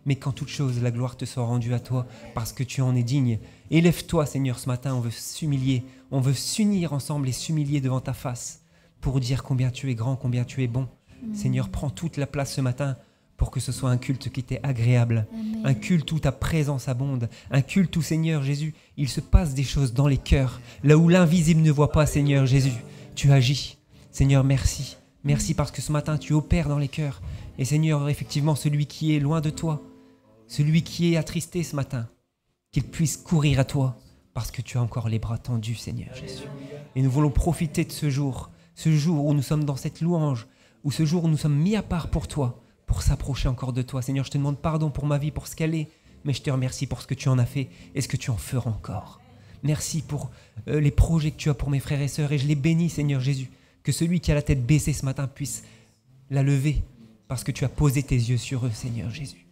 Mais qu'en toute chose, la gloire te soit rendue à toi parce que tu en es digne. Élève-toi, Seigneur, ce matin, on veut s'humilier. On veut s'unir ensemble et s'humilier devant ta face pour dire combien tu es grand, combien tu es bon. Seigneur, prends toute la place ce matin pour que ce soit un culte qui t'est agréable. Amen. Un culte où ta présence abonde. Un culte où, Seigneur Jésus, il se passe des choses dans les cœurs. Là où l'invisible ne voit pas, Seigneur Jésus, tu agis. Seigneur, merci. Merci parce que ce matin, tu opères dans les cœurs. Et Seigneur, effectivement, celui qui est loin de toi, celui qui est attristé ce matin, qu'il puisse courir à toi parce que tu as encore les bras tendus, Seigneur Jésus. Et nous voulons profiter de ce jour où nous sommes dans cette louange, où ce jour où nous sommes mis à part pour toi, pour s'approcher encore de toi. Seigneur, je te demande pardon pour ma vie, pour ce qu'elle est, mais je te remercie pour ce que tu en as fait et ce que tu en feras encore. Merci pour les projets que tu as pour mes frères et sœurs et je les bénis, Seigneur Jésus. Que celui qui a la tête baissée ce matin puisse la lever parce que tu as posé tes yeux sur eux, Seigneur Jésus.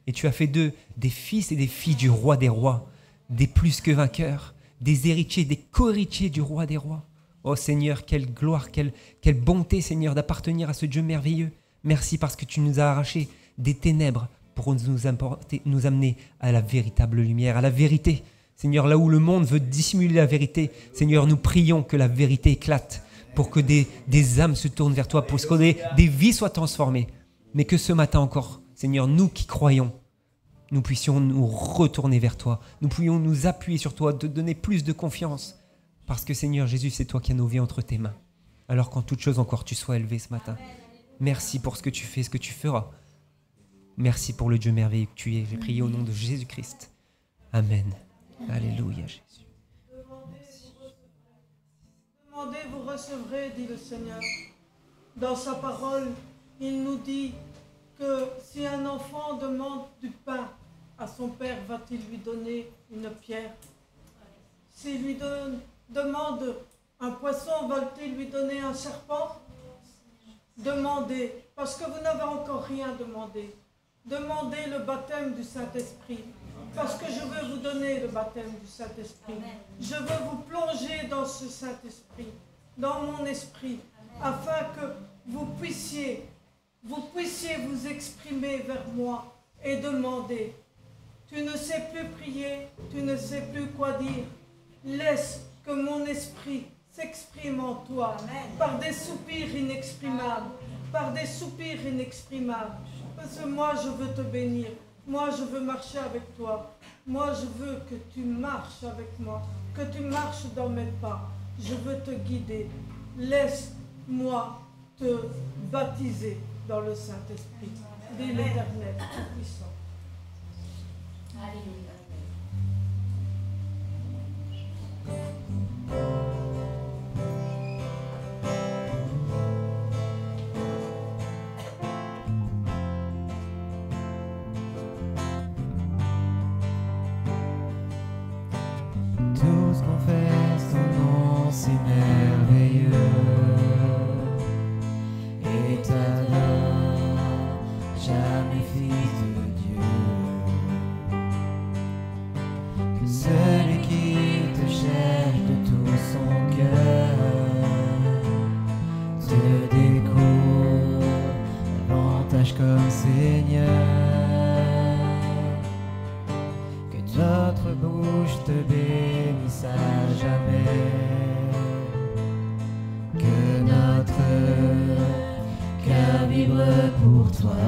Et tu as fait d'eux des fils et des filles du roi des rois, des plus que vainqueurs, des héritiers, des co-héritiers du roi des rois. Oh Seigneur, quelle gloire, quelle bonté, Seigneur, d'appartenir à ce Dieu merveilleux. Merci parce que tu nous as arrachés des ténèbres pour nous amener à la véritable lumière, à la vérité. Seigneur, là où le monde veut dissimuler la vérité, Seigneur, nous prions que la vérité éclate pour que des âmes se tournent vers toi, pour que des vies soient transformées. Mais que ce matin encore, Seigneur, nous qui croyons, nous puissions nous retourner vers toi. Nous puissions nous appuyer sur toi, te donner plus de confiance. Parce que Seigneur Jésus, c'est toi qui as nos vies entre tes mains. Alors qu'en toute chose encore, tu sois élevé ce matin. Merci pour ce que tu fais, ce que tu feras. Merci pour le Dieu merveilleux que tu es. J'ai prié au nom de Jésus-Christ. Amen. Alléluia, Jésus. Demandez, vous recevrez, dit le Seigneur. Dans sa parole, il nous dit que si un enfant demande du pain à son père, va-t-il lui donner une pierre? S'il lui demande un poisson, va-t-il lui donner un serpent? Demandez, parce que vous n'avez encore rien demandé. Demandez le baptême du Saint-Esprit, parce que je veux vous donner le baptême du Saint-Esprit. Je veux vous plonger dans ce Saint-Esprit, dans mon esprit, afin que vous puissiez vous exprimer vers moi et demander. Tu ne sais plus prier, tu ne sais plus quoi dire. Laisse que mon esprit s'exprime en toi, par des soupirs inexprimables, par des soupirs inexprimables. Parce que moi, je veux te bénir. Moi, je veux marcher avec toi. Moi, je veux que tu marches avec moi, que tu marches dans mes pas. Je veux te guider. Laisse-moi te baptiser dans le Saint-Esprit. Dit l'Éternel Tout-Puissant. Alléluia. Tous confessent ton nom si merveilleux et t'adorent, jamais fils de Dieu. Que celui qui te cherche de tout son cœur te découvre davantage comme Seigneur. Que notre bouche te bénisse à jamais, que notre cœur vibre pour toi,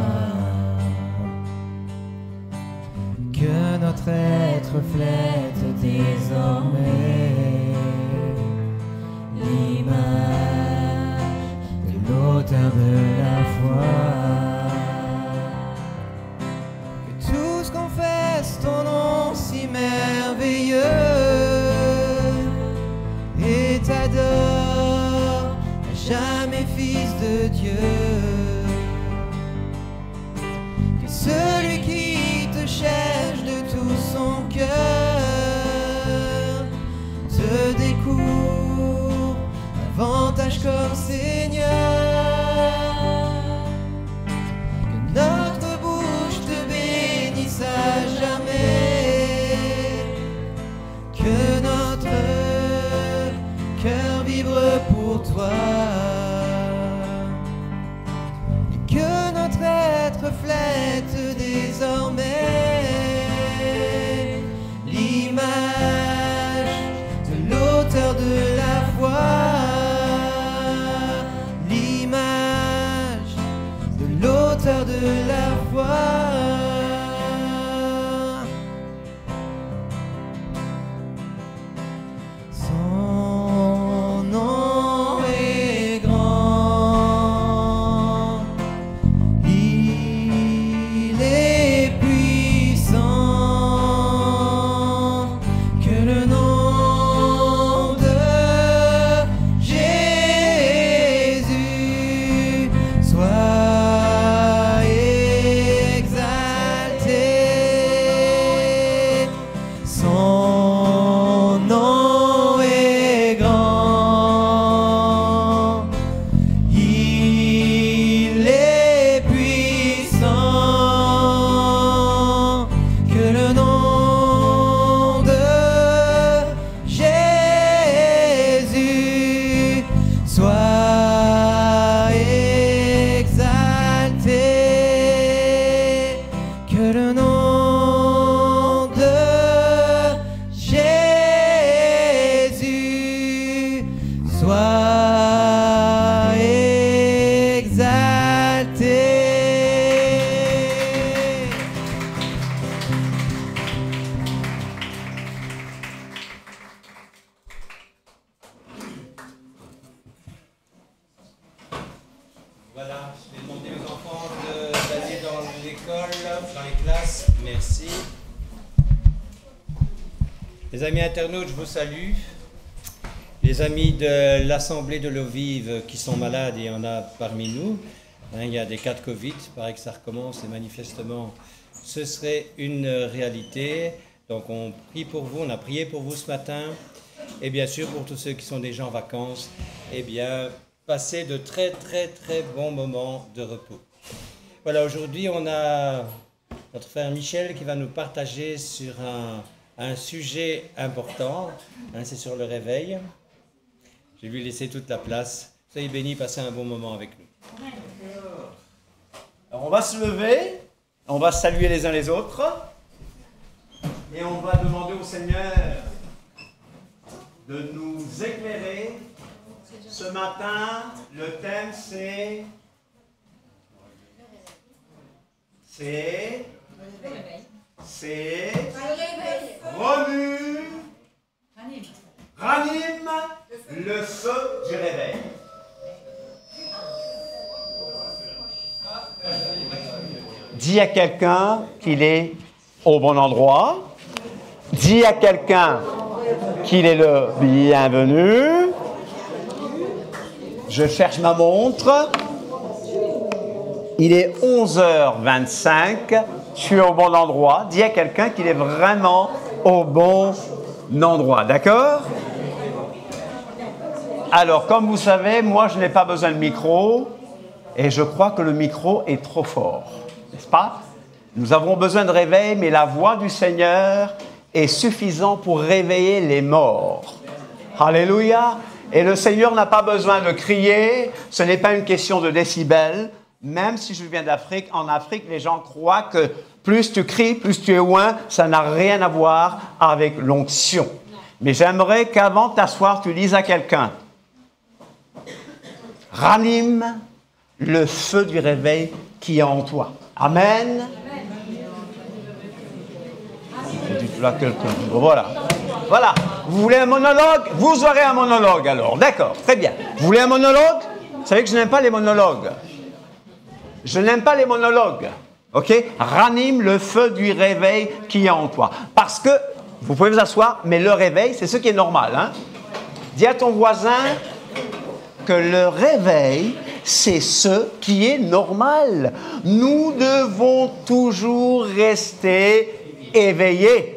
que notre être reflète désormais l'image de l'auteur de la foi. Que tous confessent ton nom si merveilleux et t'adorent, jamais fils de Dieu. Que celui qui te cherche de tout son cœur te découvre davantage comme Seigneur. Que notre bouche te bénisse à jamais, que notre cœur vibre pour toi, et que notre être reflète désormais l'image de l'auteur de la foi, l'image de l'auteur de la foi. Son nom est Sois exalté, que le nom de Jésus soit exalté. Voilà, je vais demander aux enfants d'aller dans l'école, dans les classes. Merci. Les amis internautes, je vous salue. Les amis de l'Assemblée de l'eau vive qui sont malades, il y en a parmi nous. Il y a des cas de Covid, il paraît que ça recommence et manifestement, ce serait une réalité. Donc on prie pour vous, on a prié pour vous ce matin. Et bien sûr, pour tous ceux qui sont déjà en vacances, eh bien, passez de très bons moments de repos. Voilà, aujourd'hui, on a notre frère Michel qui va nous partager sur un sujet important. C'est sur le réveil. Je vais lui laisser toute la place. Soyez bénis, passez un bon moment avec nous. Alors, on va se lever, on va saluer les uns les autres et on va demander au Seigneur de nous éclairer. Ce matin, le thème c'est remue, ranime le feu du réveil. Dis à quelqu'un qu'il est au bon endroit. Dis à quelqu'un qu'il est le bienvenu. Je cherche ma montre. Il est 11h25. Je suis au bon endroit. Dis à quelqu'un qu'il est vraiment au bon endroit. D'accord? Alors, comme vous savez, moi, je n'ai pas besoin de micro. Et je crois que le micro est trop fort. N'est-ce pas? Nous avons besoin de réveil, mais la voix du Seigneur est suffisante pour réveiller les morts. Alléluia! Et le Seigneur n'a pas besoin de crier, ce n'est pas une question de décibels. Même si je viens d'Afrique, en Afrique, les gens croient que plus tu cries, plus tu es loin, ça n'a rien à voir avec l'onction. Mais j'aimerais qu'avant de t'asseoir, tu dises à quelqu'un, ranime le feu du réveil qui est en toi. Amen. Là, quelqu'un. Voilà. Voilà. Vous voulez un monologue? Vous aurez un monologue alors. D'accord, très bien. Vous voulez un monologue? Vous savez que je n'aime pas les monologues. Je n'aime pas les monologues. OK? Ranime le feu du réveil qui est en toi. Parce que, vous pouvez vous asseoir, mais le réveil, c'est ce qui est normal. Hein? Dis à ton voisin que le réveil, c'est ce qui est normal. Nous devons toujours rester éveillés.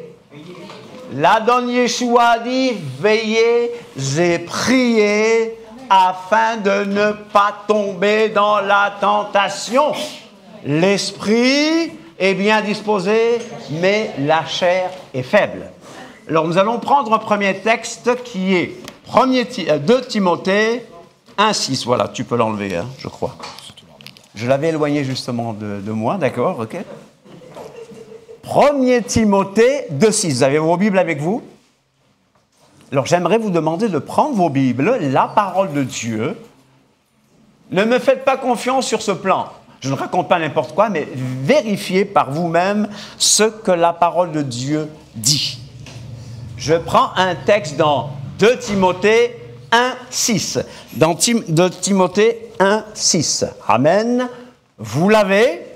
L'Adon Yeshua a dit, veillez et priez afin de ne pas tomber dans la tentation. L'esprit est bien disposé, mais la chair est faible. Alors nous allons prendre un premier texte qui est 2 Timothée 1,6. Voilà, tu peux l'enlever, hein, je crois. Je l'avais éloigné justement de moi, d'accord, ok. 1 Timothée 2,6. Vous avez vos Bibles avec vous? Alors j'aimerais vous demander de prendre vos Bibles, la parole de Dieu. Ne me faites pas confiance sur ce plan. Je ne raconte pas n'importe quoi, mais vérifiez par vous-même ce que la parole de Dieu dit. Je prends un texte dans 2 Timothée 1,6. Dans 2 Timothée 1,6. Amen. Vous l'avez?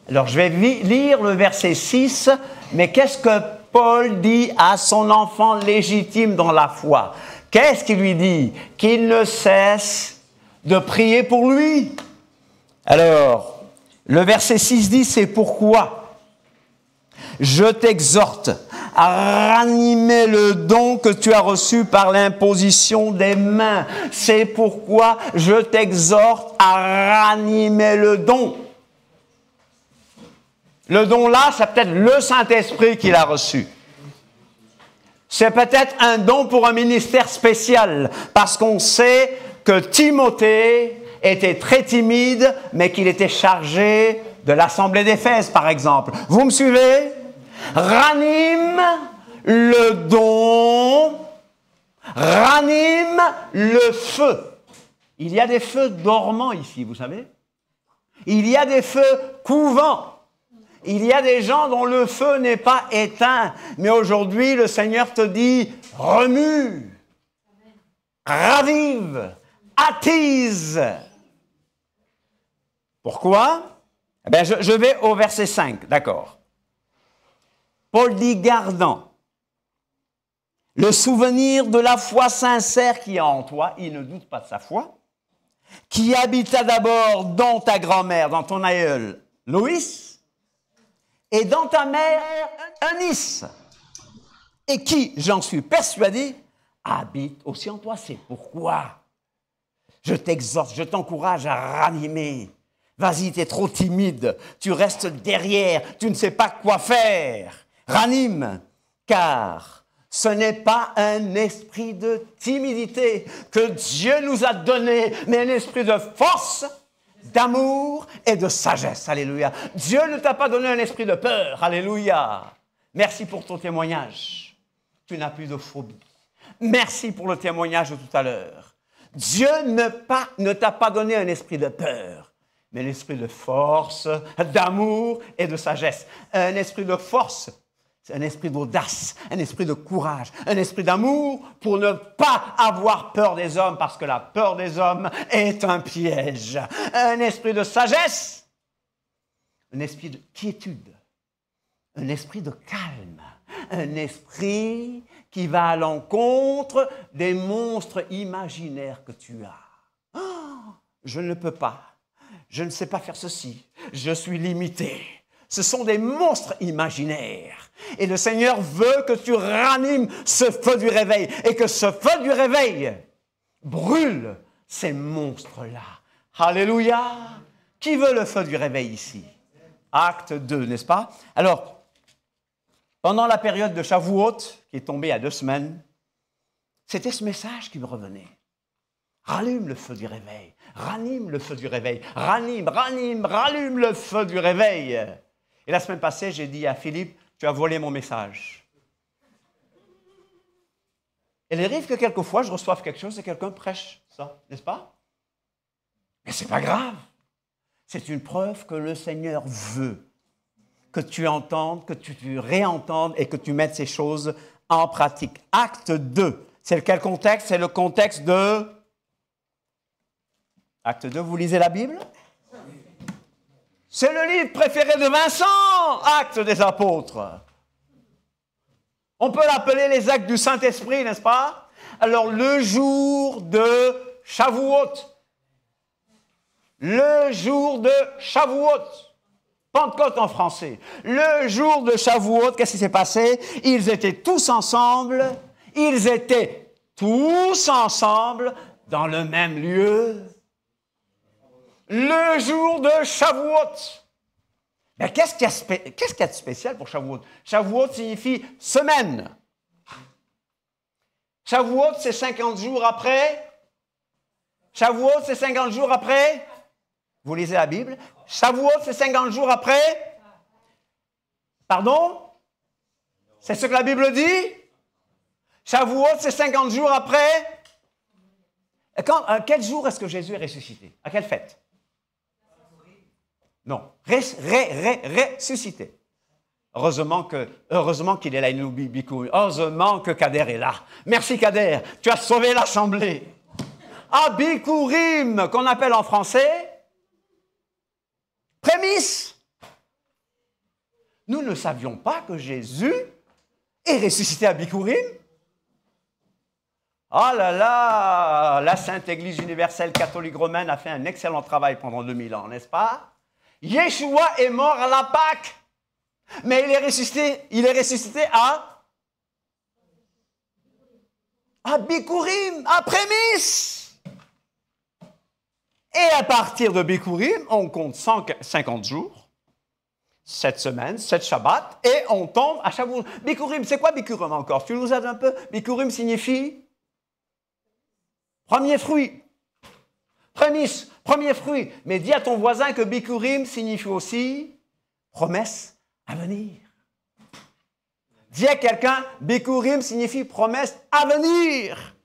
Alors, je vais lire le verset 6, mais qu'est-ce que Paul dit à son enfant légitime dans la foi? Qu'est-ce qu'il lui dit? Qu'il ne cesse de prier pour lui. Alors, le verset 6 dit, c'est pourquoi je t'exhorte à ranimer le don que tu as reçu par l'imposition des mains. C'est pourquoi je t'exhorte à ranimer le don. Le don là, c'est peut-être le Saint-Esprit qu'il a reçu. C'est peut-être un don pour un ministère spécial, parce qu'on sait que Timothée était très timide, mais qu'il était chargé de l'Assemblée d'Éphèse, par exemple. Vous me suivez? Ranime le don, ranime le feu. Il y a des feux dormants ici, vous savez. Il y a des feux couvants. Il y a des gens dont le feu n'est pas éteint. Mais aujourd'hui, le Seigneur te dit, remue, ravive, attise. Pourquoi? Eh bien, je vais au verset 5, d'accord. Paul dit, gardant le souvenir de la foi sincère qui est en toi, il ne doute pas de sa foi, qui habita d'abord dans ta grand-mère, dans ton aïeul Loïs, et dans ta mère Eunice, et qui, j'en suis persuadé, habite aussi en toi. C'est pourquoi je t'exhorte, je t'encourage à ranimer. Vas-y, tu es trop timide, tu restes derrière, tu ne sais pas quoi faire. Ranime, car ce n'est pas un esprit de timidité que Dieu nous a donné, mais un esprit de force, d'amour et de sagesse. Alléluia. Dieu ne t'a pas donné un esprit de peur. Alléluia. Merci pour ton témoignage. Tu n'as plus de phobie. Merci pour le témoignage de tout à l'heure. Dieu ne t'a pas donné un esprit de peur, mais un esprit de force, d'amour et de sagesse. Un esprit de force, c'est un esprit d'audace, un esprit de courage, un esprit d'amour pour ne pas avoir peur des hommes, parce que la peur des hommes est un piège. Un esprit de sagesse, un esprit de quiétude, un esprit de calme, un esprit qui va à l'encontre des monstres imaginaires que tu as. Oh, je ne peux pas, je ne sais pas faire ceci, je suis limité. Ce sont des monstres imaginaires. Et le Seigneur veut que tu ranimes ce feu du réveil et que ce feu du réveil brûle ces monstres-là. Alléluia! Qui veut le feu du réveil ici? Acte 2, n'est-ce pas? Alors, pendant la période de Shavuot, qui est tombée à 2 semaines, c'était ce message qui me revenait. Rallume le feu du réveil, ranime le feu du réveil, rallume le feu du réveil. Et la semaine passée, j'ai dit à Philippe, tu as volé mon message. Il arrive que quelquefois, je reçoive quelque chose et quelqu'un prêche ça, n'est-ce pas? Mais ce n'est pas grave. C'est une preuve que le Seigneur veut que tu entendes, que tu réentendes et que tu mettes ces choses en pratique. Acte 2, c'est quel contexte? C'est le contexte de... Acte 2, vous lisez la Bible? C'est le livre préféré de Vincent, Actes des apôtres. On peut l'appeler les actes du Saint-Esprit, n'est-ce pas? Alors, le jour de Shavuot. Le jour de Shavuot. Pentecôte en français. Le jour de Shavuot, qu'est-ce qui s'est passé? Ils étaient tous ensemble. Ils étaient tous ensemble dans le même lieu. Le jour de Shavuot. Mais qu'est-ce qu'il y a de spécial pour Shavuot? Shavuot signifie semaine. Shavuot, c'est 50 jours après. Shavuot, c'est 50 jours après. Vous lisez la Bible. Shavuot, c'est 50 jours après. Pardon? C'est ce que la Bible dit? Shavuot, c'est 50 jours après. Quel jour est-ce que Jésus est ressuscité? À quelle fête? Non, ressuscité. Heureusement qu'il est là, il nous bicouille. Heureusement que Kader est là. Merci Kader, tu as sauvé l'assemblée. Bikurim, qu'on appelle en français prémisse. Nous ne savions pas que Jésus est ressuscité à Bikurim. Oh là là, la Sainte Église universelle catholique romaine a fait un excellent travail pendant 2000 ans, n'est-ce pas? Yeshua est mort à la Pâque, mais il est ressuscité à Bikurim, à prémisse. Et à partir de Bikurim, on compte 150 jours, 7 semaines, 7 Shabbats, et on tombe à Shavuot. Bikurim, c'est quoi Bikurim encore? Tu nous aides un peu? Bikurim signifie premier fruit. prémisse, premier fruit. Mais dis à ton voisin que Bikurim signifie aussi promesse à venir. Dis à quelqu'un, Bikurim signifie promesse à venir.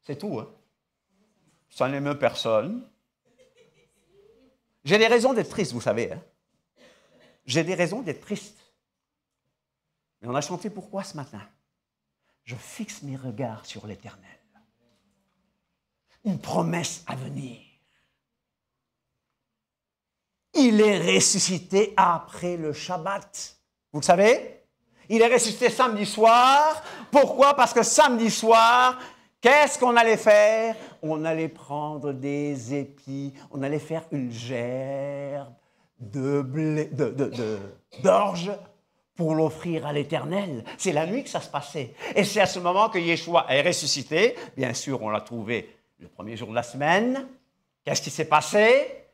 C'est tout, hein? Ça n'émeut personne. J'ai des raisons d'être triste, vous savez. Hein? J'ai des raisons d'être triste. Mais on a chanté pourquoi ce matin? Je fixe mes regards sur l'Éternel. Une promesse à venir. Il est ressuscité après le Shabbat. Vous le savez? Il est ressuscité samedi soir. Pourquoi? Parce que samedi soir, qu'est-ce qu'on allait faire? On allait prendre des épis, on allait faire une gerbe d'orge pour l'offrir à l'Éternel. C'est la nuit que ça se passait. Et c'est à ce moment que Yeshua est ressuscité. Bien sûr, on l'a trouvé le premier jour de la semaine. Qu'est-ce qui s'est passé?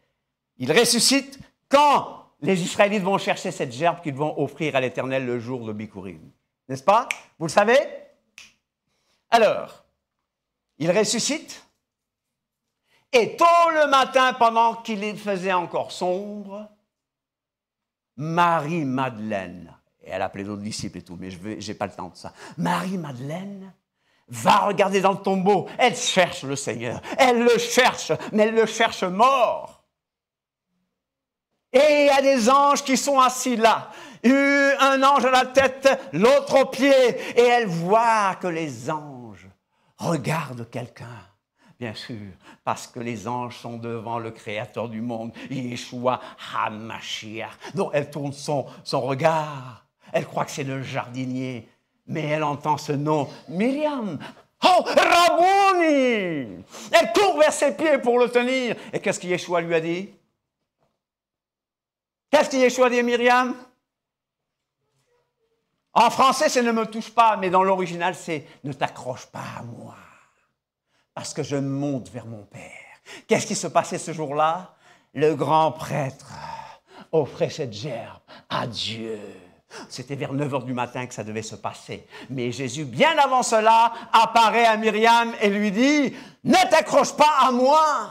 Il ressuscite quand les Israélites vont chercher cette gerbe qu'ils vont offrir à l'Éternel le jour de Bikurim. N'est-ce pas? Vous le savez? Alors, il ressuscite. Et tôt le matin, pendant qu'il faisait encore sombre, Marie-Madeleine, et elle appelait d'autres disciples et tout, mais je n'ai pas le temps de ça. Marie-Madeleine va regarder dans le tombeau. Elle cherche le Seigneur. Elle le cherche, mais elle le cherche mort. Et il y a des anges qui sont assis là. Un ange à la tête, l'autre aux pieds. Et elle voit que les anges regardent quelqu'un. Bien sûr, parce que les anges sont devant le Créateur du monde, Yeshua HaMashiach. Donc elle tourne son regard. Elle croit que c'est le jardinier. Mais elle entend ce nom, Myriam. Oh, Rabouni! Elle court vers ses pieds pour le tenir. Et qu'est-ce que Yeshua lui a dit? Qu'est-ce que Yeshua dit à Myriam? En français, c'est « ne me touche pas », mais dans l'original, c'est « ne t'accroche pas à moi ». Parce que je monte vers mon Père. Qu'est-ce qui se passait ce jour-là? Le grand prêtre offrait cette gerbe à Dieu. C'était vers 9 h du matin que ça devait se passer. Mais Jésus, bien avant cela, apparaît à Myriam et lui dit « Ne t'accroche pas à moi !»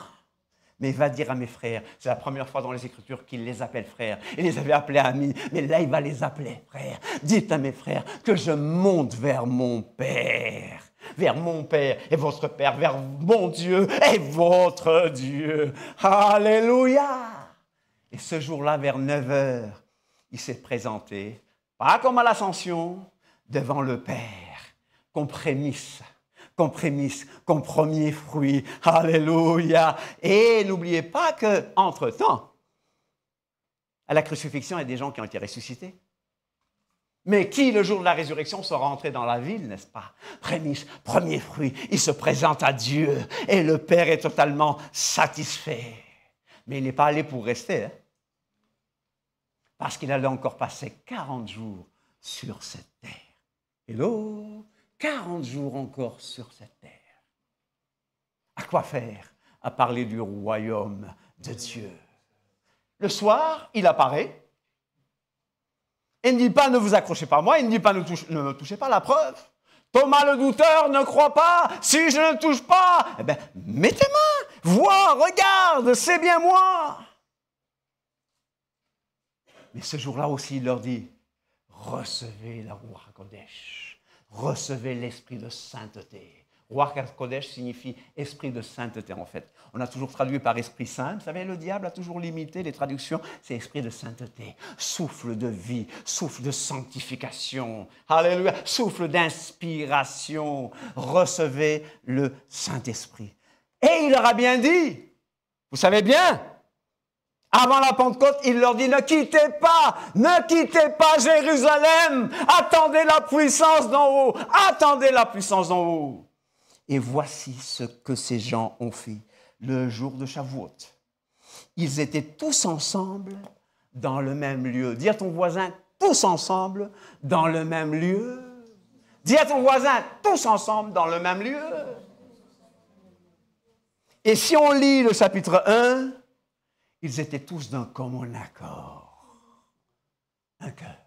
Mais il va dire à mes frères, c'est la première fois dans les Écritures qu'il les appelle frères. Il les avait appelés amis, mais là il va les appeler frères. Dites à mes frères que je monte vers mon Père. Vers mon Père et votre Père, vers mon Dieu et votre Dieu. Alléluia! Et ce jour-là, vers 9 h, il s'est présenté, pas comme à l'Ascension, devant le Père, comme prémisse, comme premier fruit. Alléluia! Et n'oubliez pas qu'entre-temps, à la crucifixion, il y a des gens qui ont été ressuscités. Mais qui, le jour de la résurrection, sera entré dans la ville, n'est-ce pas? Prémisse, premier fruit, il se présente à Dieu et le Père est totalement satisfait. Mais il n'est pas allé pour rester, hein? Parce qu'il allait encore passer 40 jours sur cette terre. Hello? 40 jours encore sur cette terre. À quoi faire? À parler du royaume de Dieu. Le soir, il apparaît. Il ne dit pas « ne vous accrochez pas à moi », il ne dit pas « ne me touchez pas », la preuve. Thomas le douteur ne croit pas, si je ne touche pas, eh bien, mets tes mains, vois, regarde, c'est bien moi. Mais ce jour-là aussi, il leur dit « recevez la Ruach HaKodesh, recevez l'esprit de sainteté ». Ruach HaKodesh signifie esprit de sainteté, en fait. On a toujours traduit par esprit saint. Vous savez, le diable a toujours limité les traductions. C'est esprit de sainteté, souffle de vie, souffle de sanctification. Alléluia, souffle d'inspiration. Recevez le Saint-Esprit. Et il leur a bien dit, vous savez bien, avant la Pentecôte, il leur dit, ne quittez pas Jérusalem, attendez la puissance d'en haut, attendez la puissance d'en haut. Et voici ce que ces gens ont fait le jour de Shavuot. Ils étaient tous ensemble dans le même lieu. Dis à ton voisin, tous ensemble dans le même lieu. Dis à ton voisin, tous ensemble dans le même lieu. Et si on lit le chapitre 1, ils étaient tous d'un commun accord. Un cœur,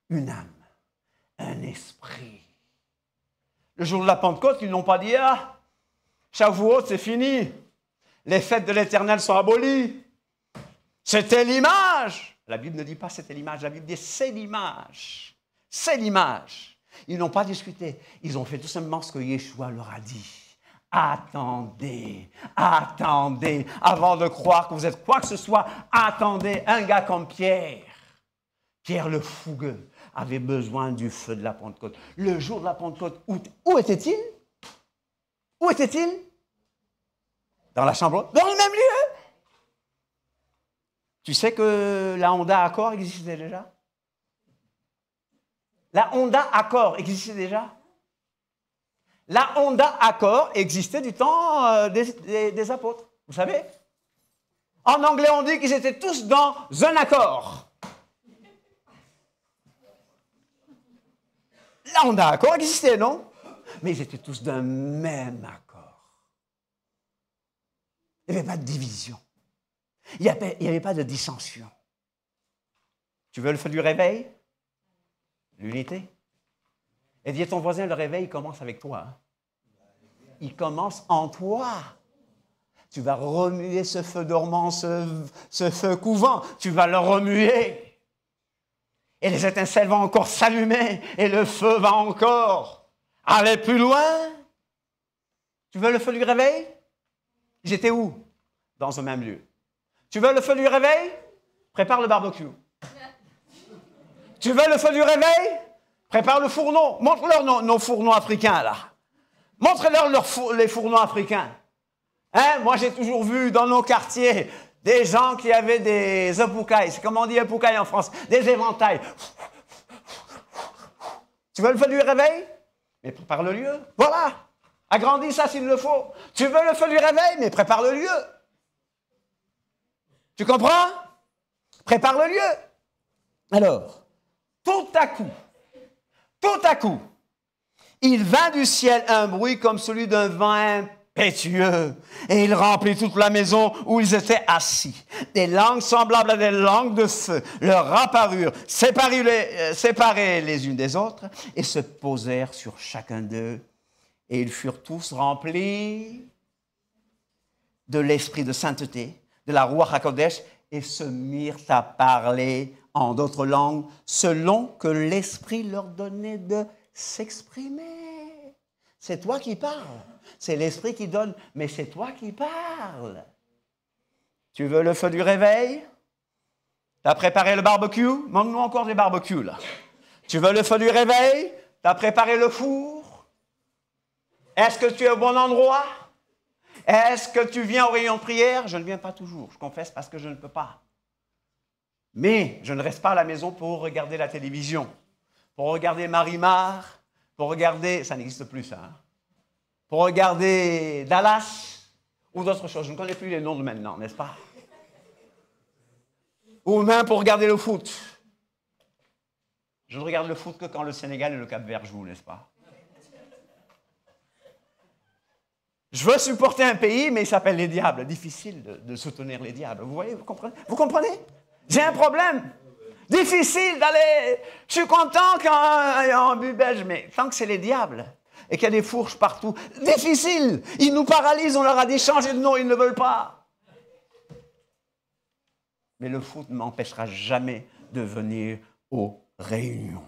une âme, un esprit. Le jour de la Pentecôte, ils n'ont pas dit « Ah, Shavuot, c'est fini. Les fêtes de l'Éternel sont abolies. C'était l'image. » La Bible ne dit pas « c'était l'image », la Bible dit « c'est l'image. » C'est l'image. Ils n'ont pas discuté. Ils ont fait tout simplement ce que Yeshua leur a dit. Attendez, attendez, avant de croire que vous êtes quoi que ce soit, attendez. Un gars comme Pierre, Pierre le fougueux, avait besoin du feu de la Pentecôte. Le jour de la Pentecôte, où était-il? Où était-il? Dans la chambre, dans le même lieu. Tu sais que la Honda Accord existait déjà? La Honda Accord existait déjà? La Honda Accord existait du temps des apôtres, vous savez? En anglais, on dit qu'ils étaient tous dans un accord. La Honda Accord existait, non? Mais ils étaient tous d'un même accord. Il n'y avait pas de division. Il n'y avait pas de dissension. Tu veux le feu du réveil? L'unité? Et dis à ton voisin, le réveil, il commence avec toi. Hein? Il commence en toi. Tu vas remuer ce feu dormant, ce feu couvant. Tu vas le remuer. Et les étincelles vont encore s'allumer. Et le feu va encore aller plus loin. Tu veux le feu du réveil? Ils étaient où? Dans un même lieu. Tu veux le feu du réveil? Prépare le barbecue. Tu veux le feu du réveil? Prépare le fourneau. Montre-leur nos fourneaux africains, là. Montre-leur les fourneaux africains. Hein? Moi, j'ai toujours vu dans nos quartiers des gens qui avaient des epoucailles. C'est comment on dit epoucailles en France? Des éventails. Tu veux le feu du réveil? Mais prépare le lieu. Voilà. Agrandis ça s'il le faut. Tu veux le feu du réveil? Mais prépare le lieu. Tu comprends? Prépare le lieu. Alors, tout à coup, il vint du ciel un bruit comme celui d'un vent impétueux, et il remplit toute la maison où ils étaient assis. Des langues semblables à des langues de feu leur apparurent, séparées les unes des autres, et se posèrent sur chacun d'eux. Et ils furent tous remplis de l'esprit de sainteté, de la Ruach HaKodesh, et se mirent à parler en d'autres langues, selon que l'Esprit leur donnait de s'exprimer. C'est toi qui parles. C'est l'Esprit qui donne, mais c'est toi qui parles. Tu veux le feu du réveil? Tu as préparé le barbecue? Montre-nous encore des barbecues, là. Tu veux le feu du réveil? Tu as préparé le four? Est-ce que tu es au bon endroit? Est-ce que tu viens au rayon de prière? Je ne viens pas toujours, je confesse, parce que je ne peux pas. Mais je ne reste pas à la maison pour regarder la télévision, pour regarder Marimar, pour regarder, ça n'existe plus ça, hein? Pour regarder Dallas ou d'autres choses. Je ne connais plus les noms de maintenant, n'est-ce pas? Ou même pour regarder le foot. Je ne regarde le foot que quand le Sénégal et le Cap-Vert jouent, n'est-ce pas? Je veux supporter un pays, mais il s'appelle les diables. Difficile de soutenir les diables. Vous voyez, vous comprenez? Vous comprenez? J'ai un problème. Difficile d'aller... Je suis content quand il y a un but belge, mais tant que c'est les diables et qu'il y a des fourches partout, difficile. Ils nous paralysent, on leur a dit changer de nom, ils ne veulent pas. Mais le foot ne m'empêchera jamais de venir aux réunions.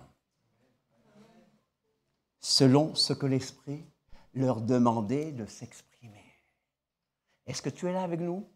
Selon ce que l'Esprit leur demandait de s'exprimer. Est-ce que tu es là avec nous?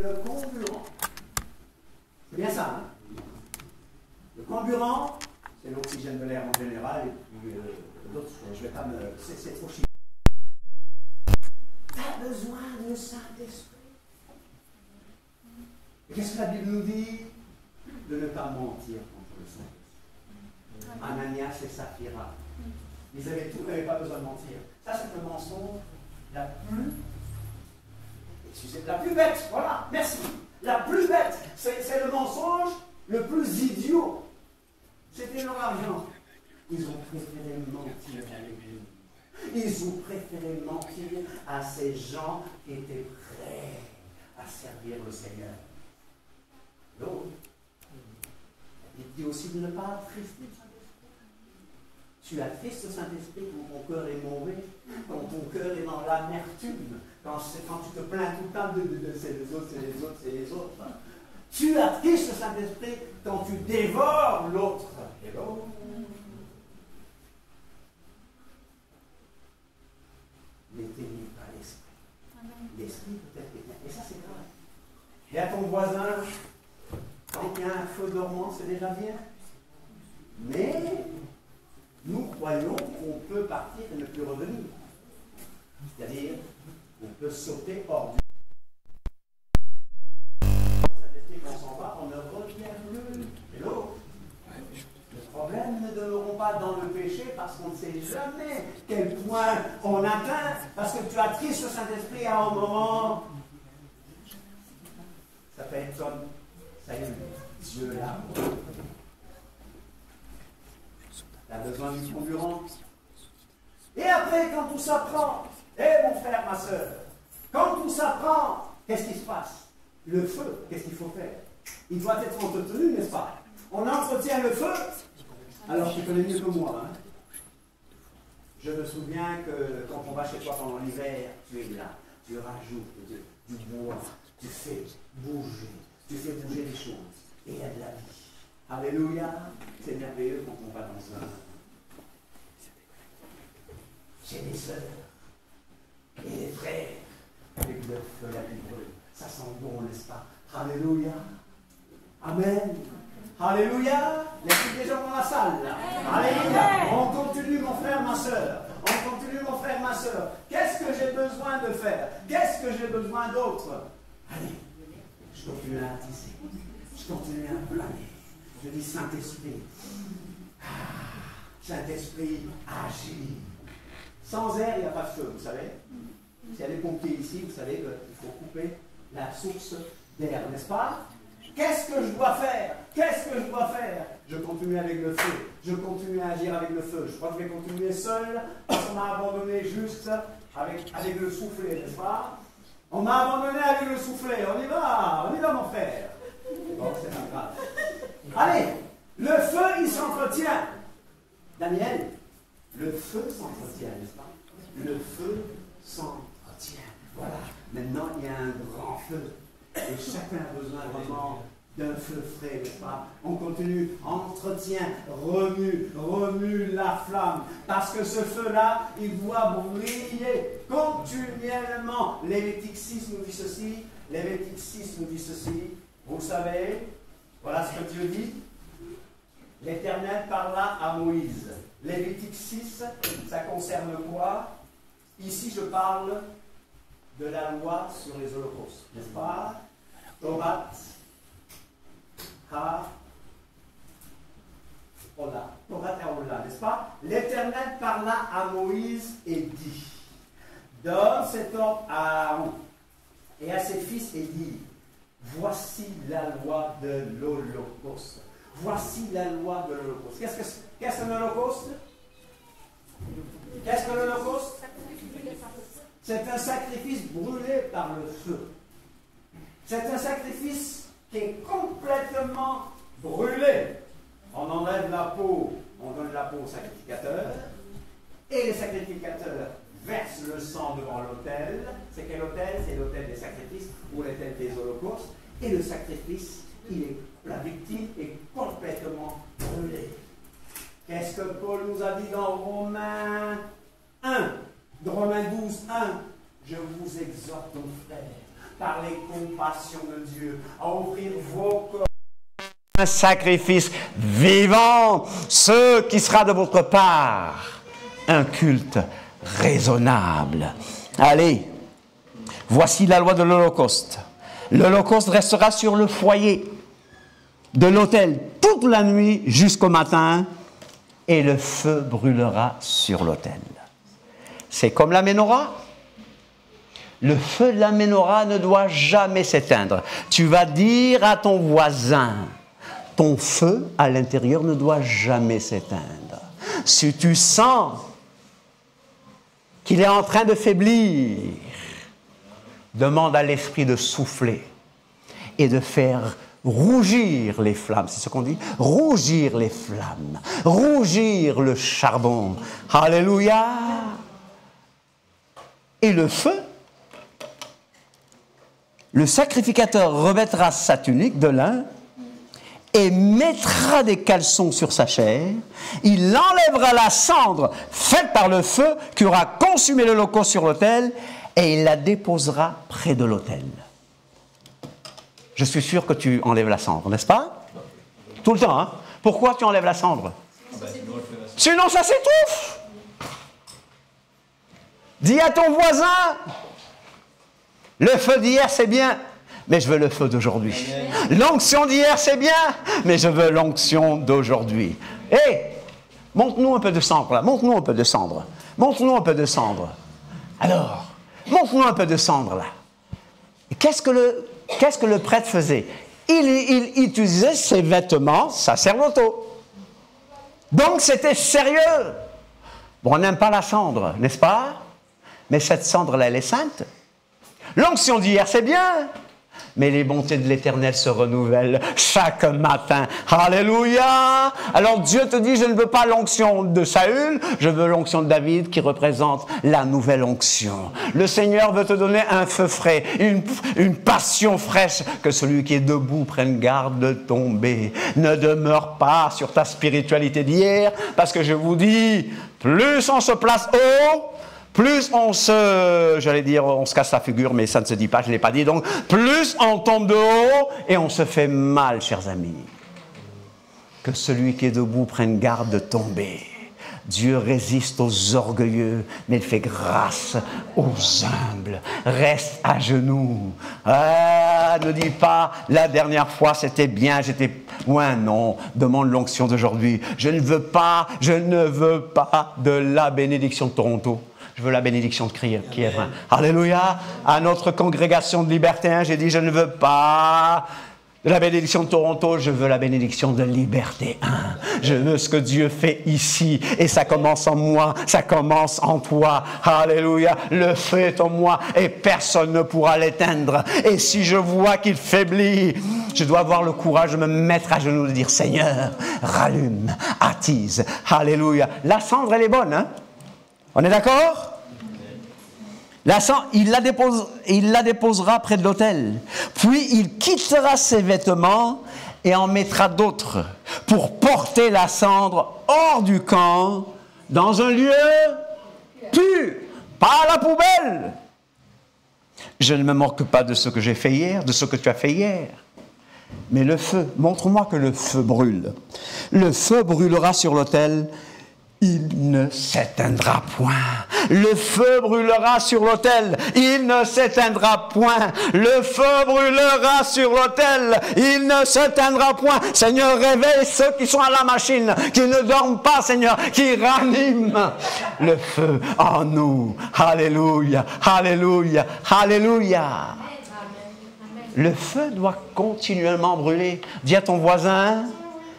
le comburant. C'est bien ça, hein? Le comburant, c'est l'oxygène de l'air en général, et puis d'autres choses. Je vais pas me... C'est trop chiant. Tu as besoin du Saint-Esprit. Et qu'est-ce que la Bible nous dit? De ne pas mentir contre le Saint-Esprit. Ananias et Saphira. Ils avaient tout, ils n'avaient pas besoin de mentir. Ça, c'est le mensonge la plus... Excusez, la plus bête, voilà, merci. La plus bête, c'est le mensonge le plus idiot. C'était leur argent. Ils ont préféré mentir à l'Église. Ils ont préféré mentir à ces gens qui étaient prêts à servir le Seigneur. Donc, il dit aussi de ne pas attrister le Saint-Esprit. Tu attristes le Saint-Esprit quand ton cœur est mauvais, quand ton cœur est dans l'amertume, quand tu te plains tout le temps de c'est les autres, c'est les autres, c'est les autres. Tu attristes le Saint-Esprit quand tu dévores l'autre. Et l'autre. N'éteignez pas l'esprit. L'esprit peut être éteint. Et ça, c'est grave. Et à ton voisin, quand il y a un feu dormant, c'est déjà bien. Mais nous croyons qu'on peut partir et ne plus revenir. C'est-à-dire, on peut sauter hors du Saint-Esprit. Quand on s'en va, on ne revient plus. Hello. Le problème ne demeureront pas dans le péché parce qu'on ne sait jamais quel point on atteint, parce que tu attristes le Saint-Esprit à un moment. Ça peut être comme, ça y est, Dieu là. Tu as besoin du comburant. Et après, quand tout ça prend, mon frère, ma soeur, quand tout ça prend, qu'est-ce qui se passe? Le feu, qu'est-ce qu'il faut faire? Il doit être entretenu, n'est-ce pas? On entretient le feu. Alors, tu connais mieux que moi. Hein? Je me souviens que quand on va chez toi pendant l'hiver, tu es là, tu rajoutes du bois, tu fais bouger les choses. Et il y a de la vie. Alléluia. C'est merveilleux quand on va dans un... Chez les sœurs et les frères, avec le feu, la vibre. Ça sent bon, n'est-ce pas? Alléluia. Amen. Alléluia. Laissez des gens dans la salle. Là. Alléluia. On continue, mon frère, ma soeur. On continue, mon frère, ma soeur. Qu'est-ce que j'ai besoin de faire? Qu'est-ce que j'ai besoin d'autre? Allez, je continue à attiser. Je continue à planer. Je dis Saint-Esprit. Saint-Esprit, agis. Sans air, il n'y a pas de feu, vous savez. S'il y a des pompiers ici, vous savez qu'il faut couper la source d'air, n'est-ce pas? Qu'est-ce que je dois faire? Qu'est-ce que je dois faire? Je continue avec le feu. Je continue à agir avec le feu. Je crois que je vais continuer seul parce qu'on m'a abandonné juste avec le soufflet, n'est-ce pas? On m'a abandonné avec le soufflet. On y va, mon frère. Bon, c'est pas grave. Allez, le feu, il s'entretient. Daniel, le feu s'entretient, n'est-ce pas? Le feu s'entretient. Voilà. Maintenant, il y a un grand feu. Et chacun a besoin vraiment d'un feu frais, n'est-ce pas? On continue, entretient, remue la flamme. Parce que ce feu-là, il doit briller continuellement. Lévitique 6 nous dit ceci. Lévitique 6 nous dit ceci. Vous savez, voilà ce que Dieu dit. L'Éternel parla à Moïse. Lévitique 6, ça concerne quoi? Ici, je parle de la loi sur les holocaustes, n'est-ce pas? Torah, n'est-ce pas? L'Éternel parla à Moïse et dit, donne cet ordre à Aaron et à ses fils et dit, voici la loi de l'Holocauste. Voici la loi de l'Holocauste. Qu'est-ce que l'Holocauste? Qu'est-ce que l'Holocauste? C'est un sacrifice brûlé par le feu. C'est un sacrifice qui est complètement brûlé. On enlève la peau, on donne la peau au sacrificateur, et les sacrificateurs versent le sang devant l'autel. C'est quel autel? C'est l'autel des sacrifices ou l'autel des holocaustes. Et le sacrifice, la victime est complètement brûlée. Qu'est-ce que Paul nous a dit dans Romains 1? Dans Romains 12, 1, je vous exhorte, mon frère, par les compassions de Dieu, à offrir vos corps un sacrifice vivant, ce qui sera de votre part un culte raisonnable. Allez, voici la loi de l'Holocauste. L'Holocauste restera sur le foyer de l'autel toute la nuit jusqu'au matin et le feu brûlera sur l'autel. C'est comme la menorah. Le feu de la menorah ne doit jamais s'éteindre. Tu vas dire à ton voisin, ton feu à l'intérieur ne doit jamais s'éteindre. Si tu sens qu'il est en train de faiblir, demande à l'esprit de souffler et de faire rougir les flammes. C'est ce qu'on dit, rougir les flammes, rougir le charbon. Alléluia! Et le feu, le sacrificateur revêtera sa tunique de lin et mettra des caleçons sur sa chair. Il enlèvera la cendre faite par le feu qui aura consumé l'holocauste sur l'autel et il la déposera près de l'autel. Je suis sûr que tu enlèves la cendre, n'est-ce pas? Tout le temps, hein? Pourquoi tu enlèves la cendre? Sinon ça s'étouffe. Dis à ton voisin, le feu d'hier c'est bien, mais je veux le feu d'aujourd'hui. L'onction d'hier c'est bien, mais je veux l'onction d'aujourd'hui. Hé, montre-nous un peu de cendre là, montre-nous un peu de cendre. Montre-nous un peu de cendre. Alors, montre-nous un peu de cendre là. Qu'est-ce que le prêtre faisait? Il utilisait ses vêtements sacerdotaux. Donc c'était sérieux. Bon, on n'aime pas la cendre, n'est-ce pas? Mais cette cendre-là, elle est sainte. L'onction d'hier, c'est bien. Mais les bontés de l'Éternel se renouvellent chaque matin. Alléluia! Alors Dieu te dit, je ne veux pas l'onction de Saül, je veux l'onction de David qui représente la nouvelle onction. Le Seigneur veut te donner un feu frais, une passion fraîche, que celui qui est debout prenne garde de tomber. Ne demeure pas sur ta spiritualité d'hier, parce que je vous dis, plus on se place haut, plus on se casse la figure, mais ça ne se dit pas, je ne l'ai pas dit, donc plus on tombe de haut et on se fait mal, chers amis. Que celui qui est debout prenne garde de tomber. Dieu résiste aux orgueilleux, mais il fait grâce aux humbles. Reste à genoux. Ne dis pas, la dernière fois c'était bien, j'étais... Ouais, non, demande l'onction d'aujourd'hui. Je ne veux pas de la bénédiction de Toronto. Je veux la bénédiction de Kiev. Alléluia. À notre congrégation de liberté, j'ai dit, je ne veux pas de la bénédiction de Toronto, je veux la bénédiction de Liberté 1. Je veux ce que Dieu fait ici. Et ça commence en moi, ça commence en toi. Alléluia. Le feu est en moi et personne ne pourra l'éteindre. Et si je vois qu'il faiblit, je dois avoir le courage de me mettre à genoux et de dire, Seigneur, rallume, attise. Alléluia. La cendre, elle est bonne, hein? On est d'accord? Il la déposera près de l'autel. Puis il quittera ses vêtements et en mettra d'autres pour porter la cendre hors du camp dans un lieu pur, pas à la poubelle. Je ne me moque pas de ce que j'ai fait hier, de ce que tu as fait hier. Mais le feu, montre-moi que le feu brûle. Le feu brûlera sur l'autel. Il ne s'éteindra point. Le feu brûlera sur l'autel. Il ne s'éteindra point. Le feu brûlera sur l'autel. Il ne s'éteindra point. Seigneur, réveille ceux qui sont à la machine, qui ne dorment pas, Seigneur, qui raniment le feu en nous. Alléluia, alléluia, alléluia. Le feu doit continuellement brûler. Dis à ton voisin,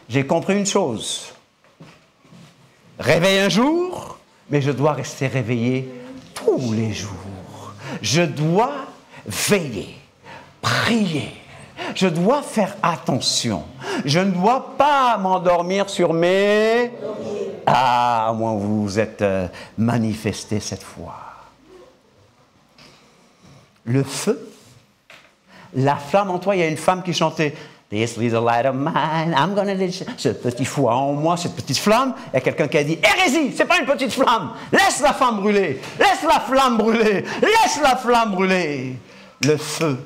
j'ai compris une chose. Réveille un jour, mais je dois rester réveillé tous les jours. Je dois veiller, prier. Je dois faire attention. Je ne dois pas m'endormir sur mes... Ah, moi, vous vous êtes manifesté cette fois. Le feu, la flamme en toi, il y a une femme qui chantait... This little light of mine, I'm gonna let you... Ce petit fou en moi, cette petite flamme, il y a quelqu'un qui a dit, hérésie, c'est pas une petite flamme, laisse la flamme brûler, laisse la flamme brûler, laisse la flamme brûler. le feu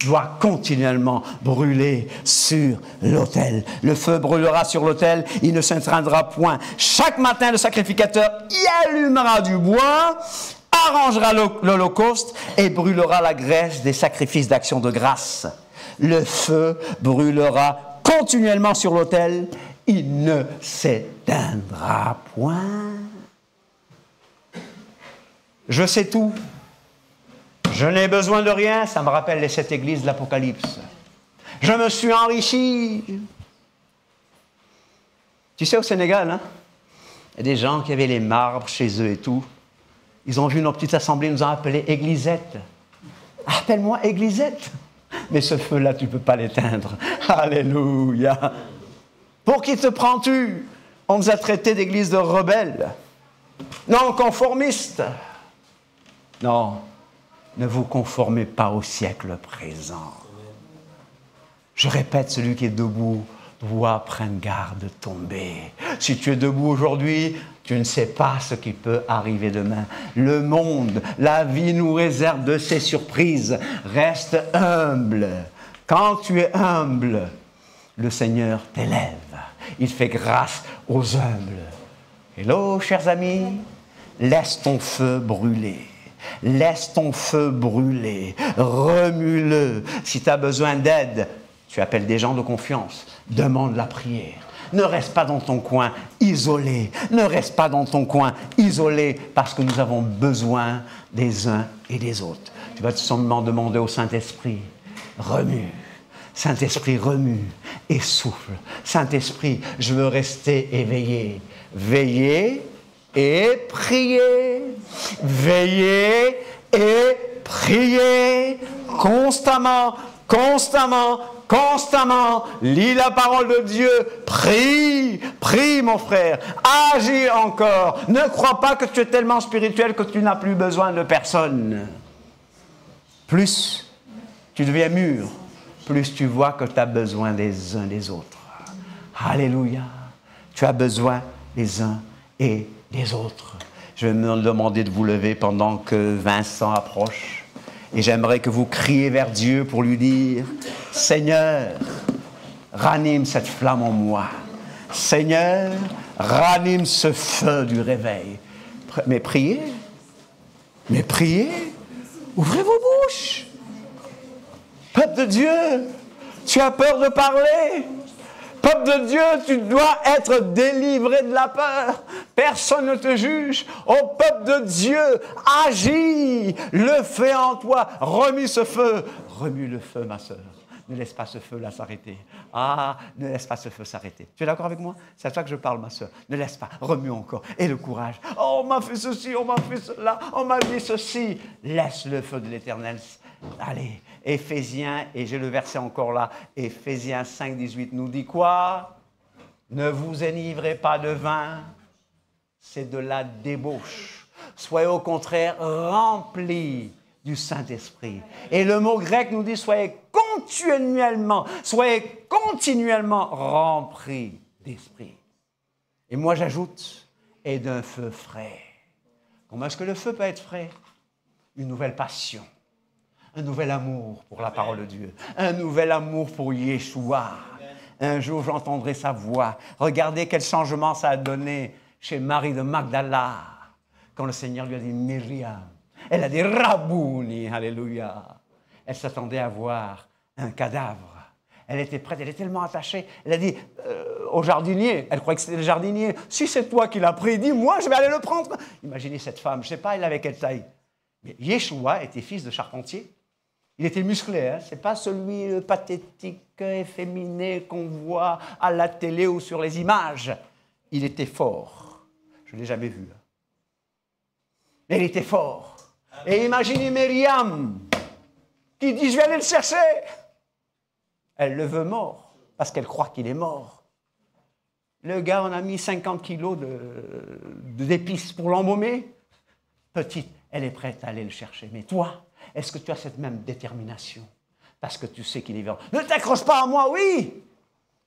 doit continuellement brûler sur l'autel. Le feu brûlera sur l'autel, il ne s'éteindra point. Chaque matin, le sacrificateur y allumera du bois, arrangera l'holocauste et brûlera la graisse des sacrifices d'action de grâce. Le feu brûlera continuellement sur l'autel, il ne s'éteindra point. Je sais tout. Je n'ai besoin de rien, ça me rappelle les 7 églises de l'Apocalypse. Je me suis enrichi. Tu sais, au Sénégal, hein, il y a des gens qui avaient les marbres chez eux et tout. Ils ont vu nos petites assemblées, ils nous ont appelés Églisette. Appelle-moi Églisette. Mais ce feu-là, tu ne peux pas l'éteindre. Alléluia. Pour qui te prends-tu? On nous a traités d'église de rebelles. Non, conformistes. Non. Ne vous conformez pas au siècle présent. Je répète, celui qui est debout doit prendre garde de tomber. Si tu es debout aujourd'hui, tu ne sais pas ce qui peut arriver demain. Le monde, la vie nous réserve de ces surprises. Reste humble. Quand tu es humble, le Seigneur t'élève. Il fait grâce aux humbles. Hello, chers amis, laisse ton feu brûler. Laisse ton feu brûler, remue-le. Si tu as besoin d'aide, tu appelles des gens de confiance, demande la prière. Ne reste pas dans ton coin isolé, ne reste pas dans ton coin isolé parce que nous avons besoin des uns et des autres. Tu vas tout simplement demander au Saint-Esprit, remue. Saint-Esprit, remue et souffle. Saint-Esprit, je veux rester éveillé. Veillez et priez. Veillez et priez constamment, constamment, constamment. Lis la parole de Dieu. Prie, prie mon frère. Agis encore. Ne crois pas que tu es tellement spirituel que tu n'as plus besoin de personne. Plus tu deviens mûr, plus tu vois que tu as besoin des uns des autres. Alléluia. Tu as besoin des uns et des autres. Je vais me demander de vous lever pendant que Vincent approche. Et j'aimerais que vous criez vers Dieu pour lui dire, Seigneur, ranime cette flamme en moi. Seigneur, ranime ce feu du réveil. Mais priez. Ouvrez vos bouches. Peuple de Dieu, tu as peur de parler. Peuple de Dieu, tu dois être délivré de la peur. Personne ne te juge. Ô peuple de Dieu, agis. Le feu en toi. Remue ce feu. Remue le feu, ma sœur. Ne laisse pas ce feu-là s'arrêter. Ah, ne laisse pas ce feu s'arrêter. Tu es d'accord avec moi? C'est à toi que je parle, ma sœur. Ne laisse pas. Remue encore. Et le courage. Oh, on m'a fait ceci, on m'a fait cela, on m'a dit ceci. Laisse le feu de l'Éternel. Allez, Éphésiens, et j'ai le verset encore là, Éphésiens 5, 18 nous dit quoi? Ne vous enivrez pas de vin, c'est de la débauche. Soyez au contraire remplis du Saint-Esprit. Et le mot grec nous dit soyez continuellement remplis d'esprit. Et moi j'ajoute, et d'un feu frais. Comment est-ce que le feu peut être frais? Une nouvelle passion. Un nouvel amour pour la parole de Dieu. Un nouvel amour pour Yeshua. Un jour, j'entendrai sa voix. Regardez quel changement ça a donné chez Marie de Magdala. Quand le Seigneur lui a dit Myriam. Elle a dit Rabouni. Alléluia. Elle s'attendait à voir un cadavre. Elle était prête, elle est tellement attachée. Elle a dit au jardinier, elle croyait que c'était le jardinier. Si c'est toi qui l'as pris, dis-moi, je vais aller le prendre. Imaginez cette femme, je ne sais pas, elle avait quelle taille. Mais Yeshua était fils de charpentier. Il était musclé, hein? Ce n'est pas celui pathétique, efféminé qu'on voit à la télé ou sur les images. Il était fort. Je ne l'ai jamais vu. Mais il était fort. Et imaginez Myriam qui dit « Je vais aller le chercher ». Elle le veut mort parce qu'elle croit qu'il est mort. Le gars en a mis 50 kilos d'épices pour l'embaumer. Petite, elle est prête à aller le chercher. Mais toi, est-ce que tu as cette même détermination? Parce que tu sais qu'il est vivant. Ne t'accroche pas à moi, oui!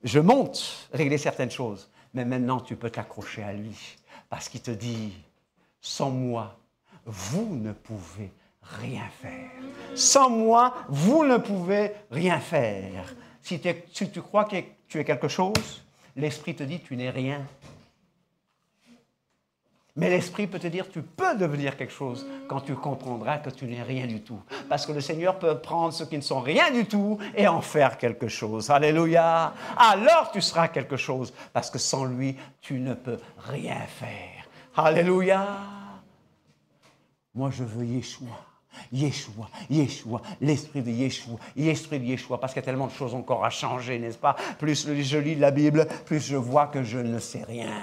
Je monte régler certaines choses. Mais maintenant, tu peux t'accrocher à lui. Parce qu'il te dit, sans moi, vous ne pouvez rien faire. Sans moi, vous ne pouvez rien faire. Si tu crois que tu es quelque chose, l'Esprit te dit tu n'es rien. Mais l'Esprit peut te dire tu peux devenir quelque chose quand tu comprendras que tu n'es rien du tout. Parce que le Seigneur peut prendre ceux qui ne sont rien du tout et en faire quelque chose. Alléluia. Alors tu seras quelque chose parce que sans lui, tu ne peux rien faire. Alléluia. Moi, je veux Yeshua. Yeshua, Yeshua, l'esprit de Yeshua, parce qu'il y a tellement de choses encore à changer, n'est-ce pas? Plus je lis la Bible, plus je vois que je ne sais rien.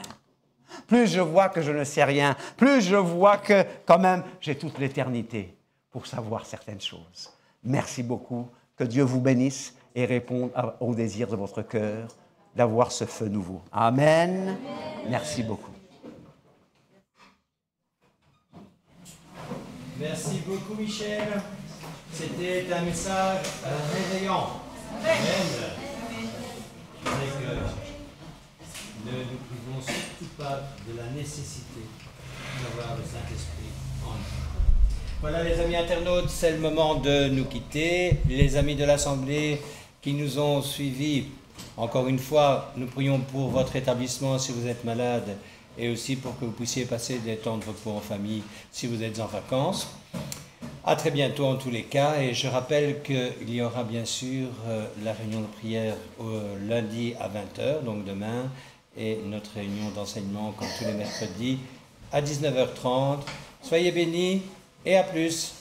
Plus je vois que je ne sais rien, plus je vois que quand même j'ai toute l'éternité pour savoir certaines choses. Merci beaucoup, que Dieu vous bénisse et réponde au désir de votre cœur d'avoir ce feu nouveau. Amen. Merci beaucoup. Merci beaucoup, Michel. C'était un message réveillant. Amen. Ne nous privons surtout pas de la nécessité d'avoir le Saint-Esprit en nous. Voilà, les amis internautes, c'est le moment de nous quitter. Les amis de l'Assemblée qui nous ont suivis, encore une fois, nous prions pour votre établissement si vous êtes malade, et aussi pour que vous puissiez passer des temps de repos en famille si vous êtes en vacances. À très bientôt en tous les cas, et je rappelle qu'il y aura bien sûr la réunion de prière lundi à 20h, donc demain, et notre réunion d'enseignement comme tous les mercredis à 19h30. Soyez bénis et à plus.